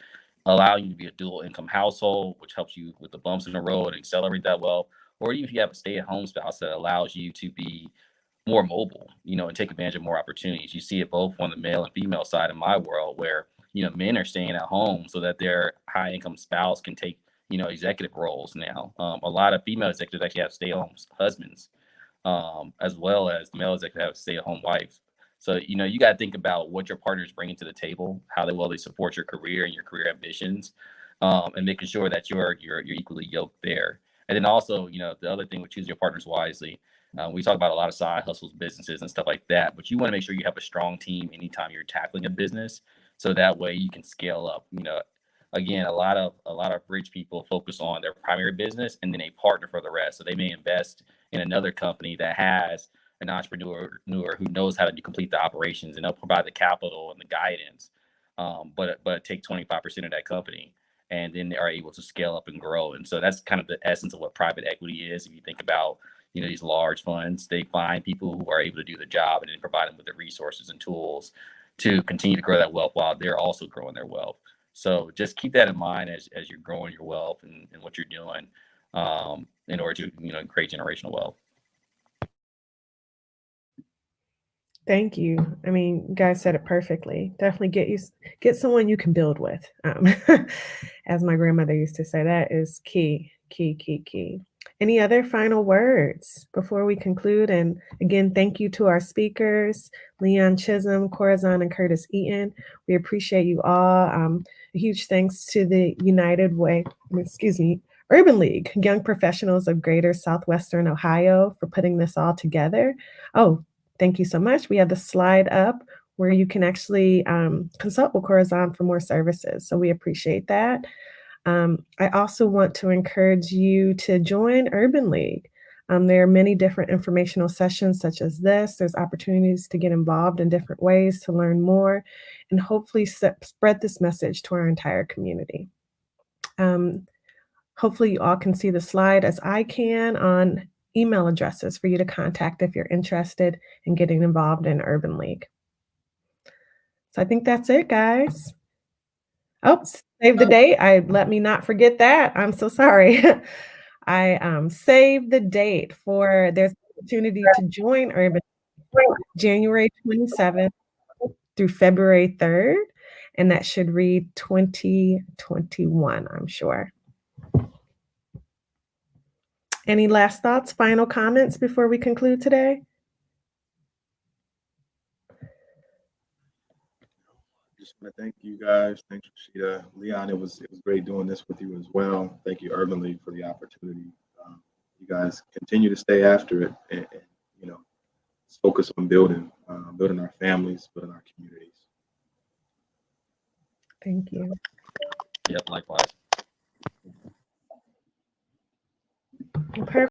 allowing you to be a dual income household, which helps you with the bumps in the road and accelerate that wealth, or even if you have a stay-at-home spouse that allows you to be more mobile, and take advantage of more opportunities. You see it both on the male and female side in my world, where men are staying at home so that their high income spouse can take executive roles now. A lot of female executives actually have stay-at-home husbands, as well as the male executives have a stay-at-home wife. So you got to think about what your partner is bringing to the table, how they support your career and your career ambitions, and making sure that you're equally yoked there. And then also, the other thing with choosing your partners wisely, we talk about a lot of side hustles, businesses, and stuff like that, but you want to make sure you have a strong team anytime you're tackling a business, so that way you can scale up. Again, a lot of rich people focus on their primary business and then they partner for the rest. So they may invest in another company that has an entrepreneur who knows how to complete the operations, and they'll provide the capital and the guidance, but take 25% of that company, and then they are able to scale up and grow. And so that's kind of the essence of what private equity is. If you think about these large funds, they find people who are able to do the job and then provide them with the resources and tools to continue to grow that wealth while they're also growing their wealth. So just keep that in mind as you're growing your wealth and what you're doing in order to create generational wealth. Thank you. I mean, you guys said it perfectly. Definitely get someone you can build with. As my grandmother used to say, that is key. Any other final words before we conclude? And again, thank you to our speakers, Leon Chisholm, Corazon, and Curtis Eaton. We appreciate you all. A huge thanks to the Urban League, Young Professionals of Greater Southwestern Ohio for putting this all together. Oh, thank you so much. We have the slide up where you can actually consult with Corazon for more services. So we appreciate that. I also want to encourage you to join Urban League. There are many different informational sessions such as this. There's opportunities to get involved in different ways to learn more and hopefully spread this message to our entire community. Hopefully you all can see the slide as I can on email addresses for you to contact if you're interested in getting involved in Urban League. So I think that's it, guys. Oh, save the date. Let me not forget that. I'm so sorry. I saved the date for there's an opportunity to join Urban January 27th through February 3rd, and that should read 2021, I'm sure. Any last thoughts, final comments before we conclude today? Just want to thank you guys. Thanks, Rashida. Leon, it was great doing this with you as well. Thank you, Urban League, for the opportunity. You guys continue to stay after it, and you know, let's focus on building our families, building our communities. Thank you. Yep, likewise. Perfect.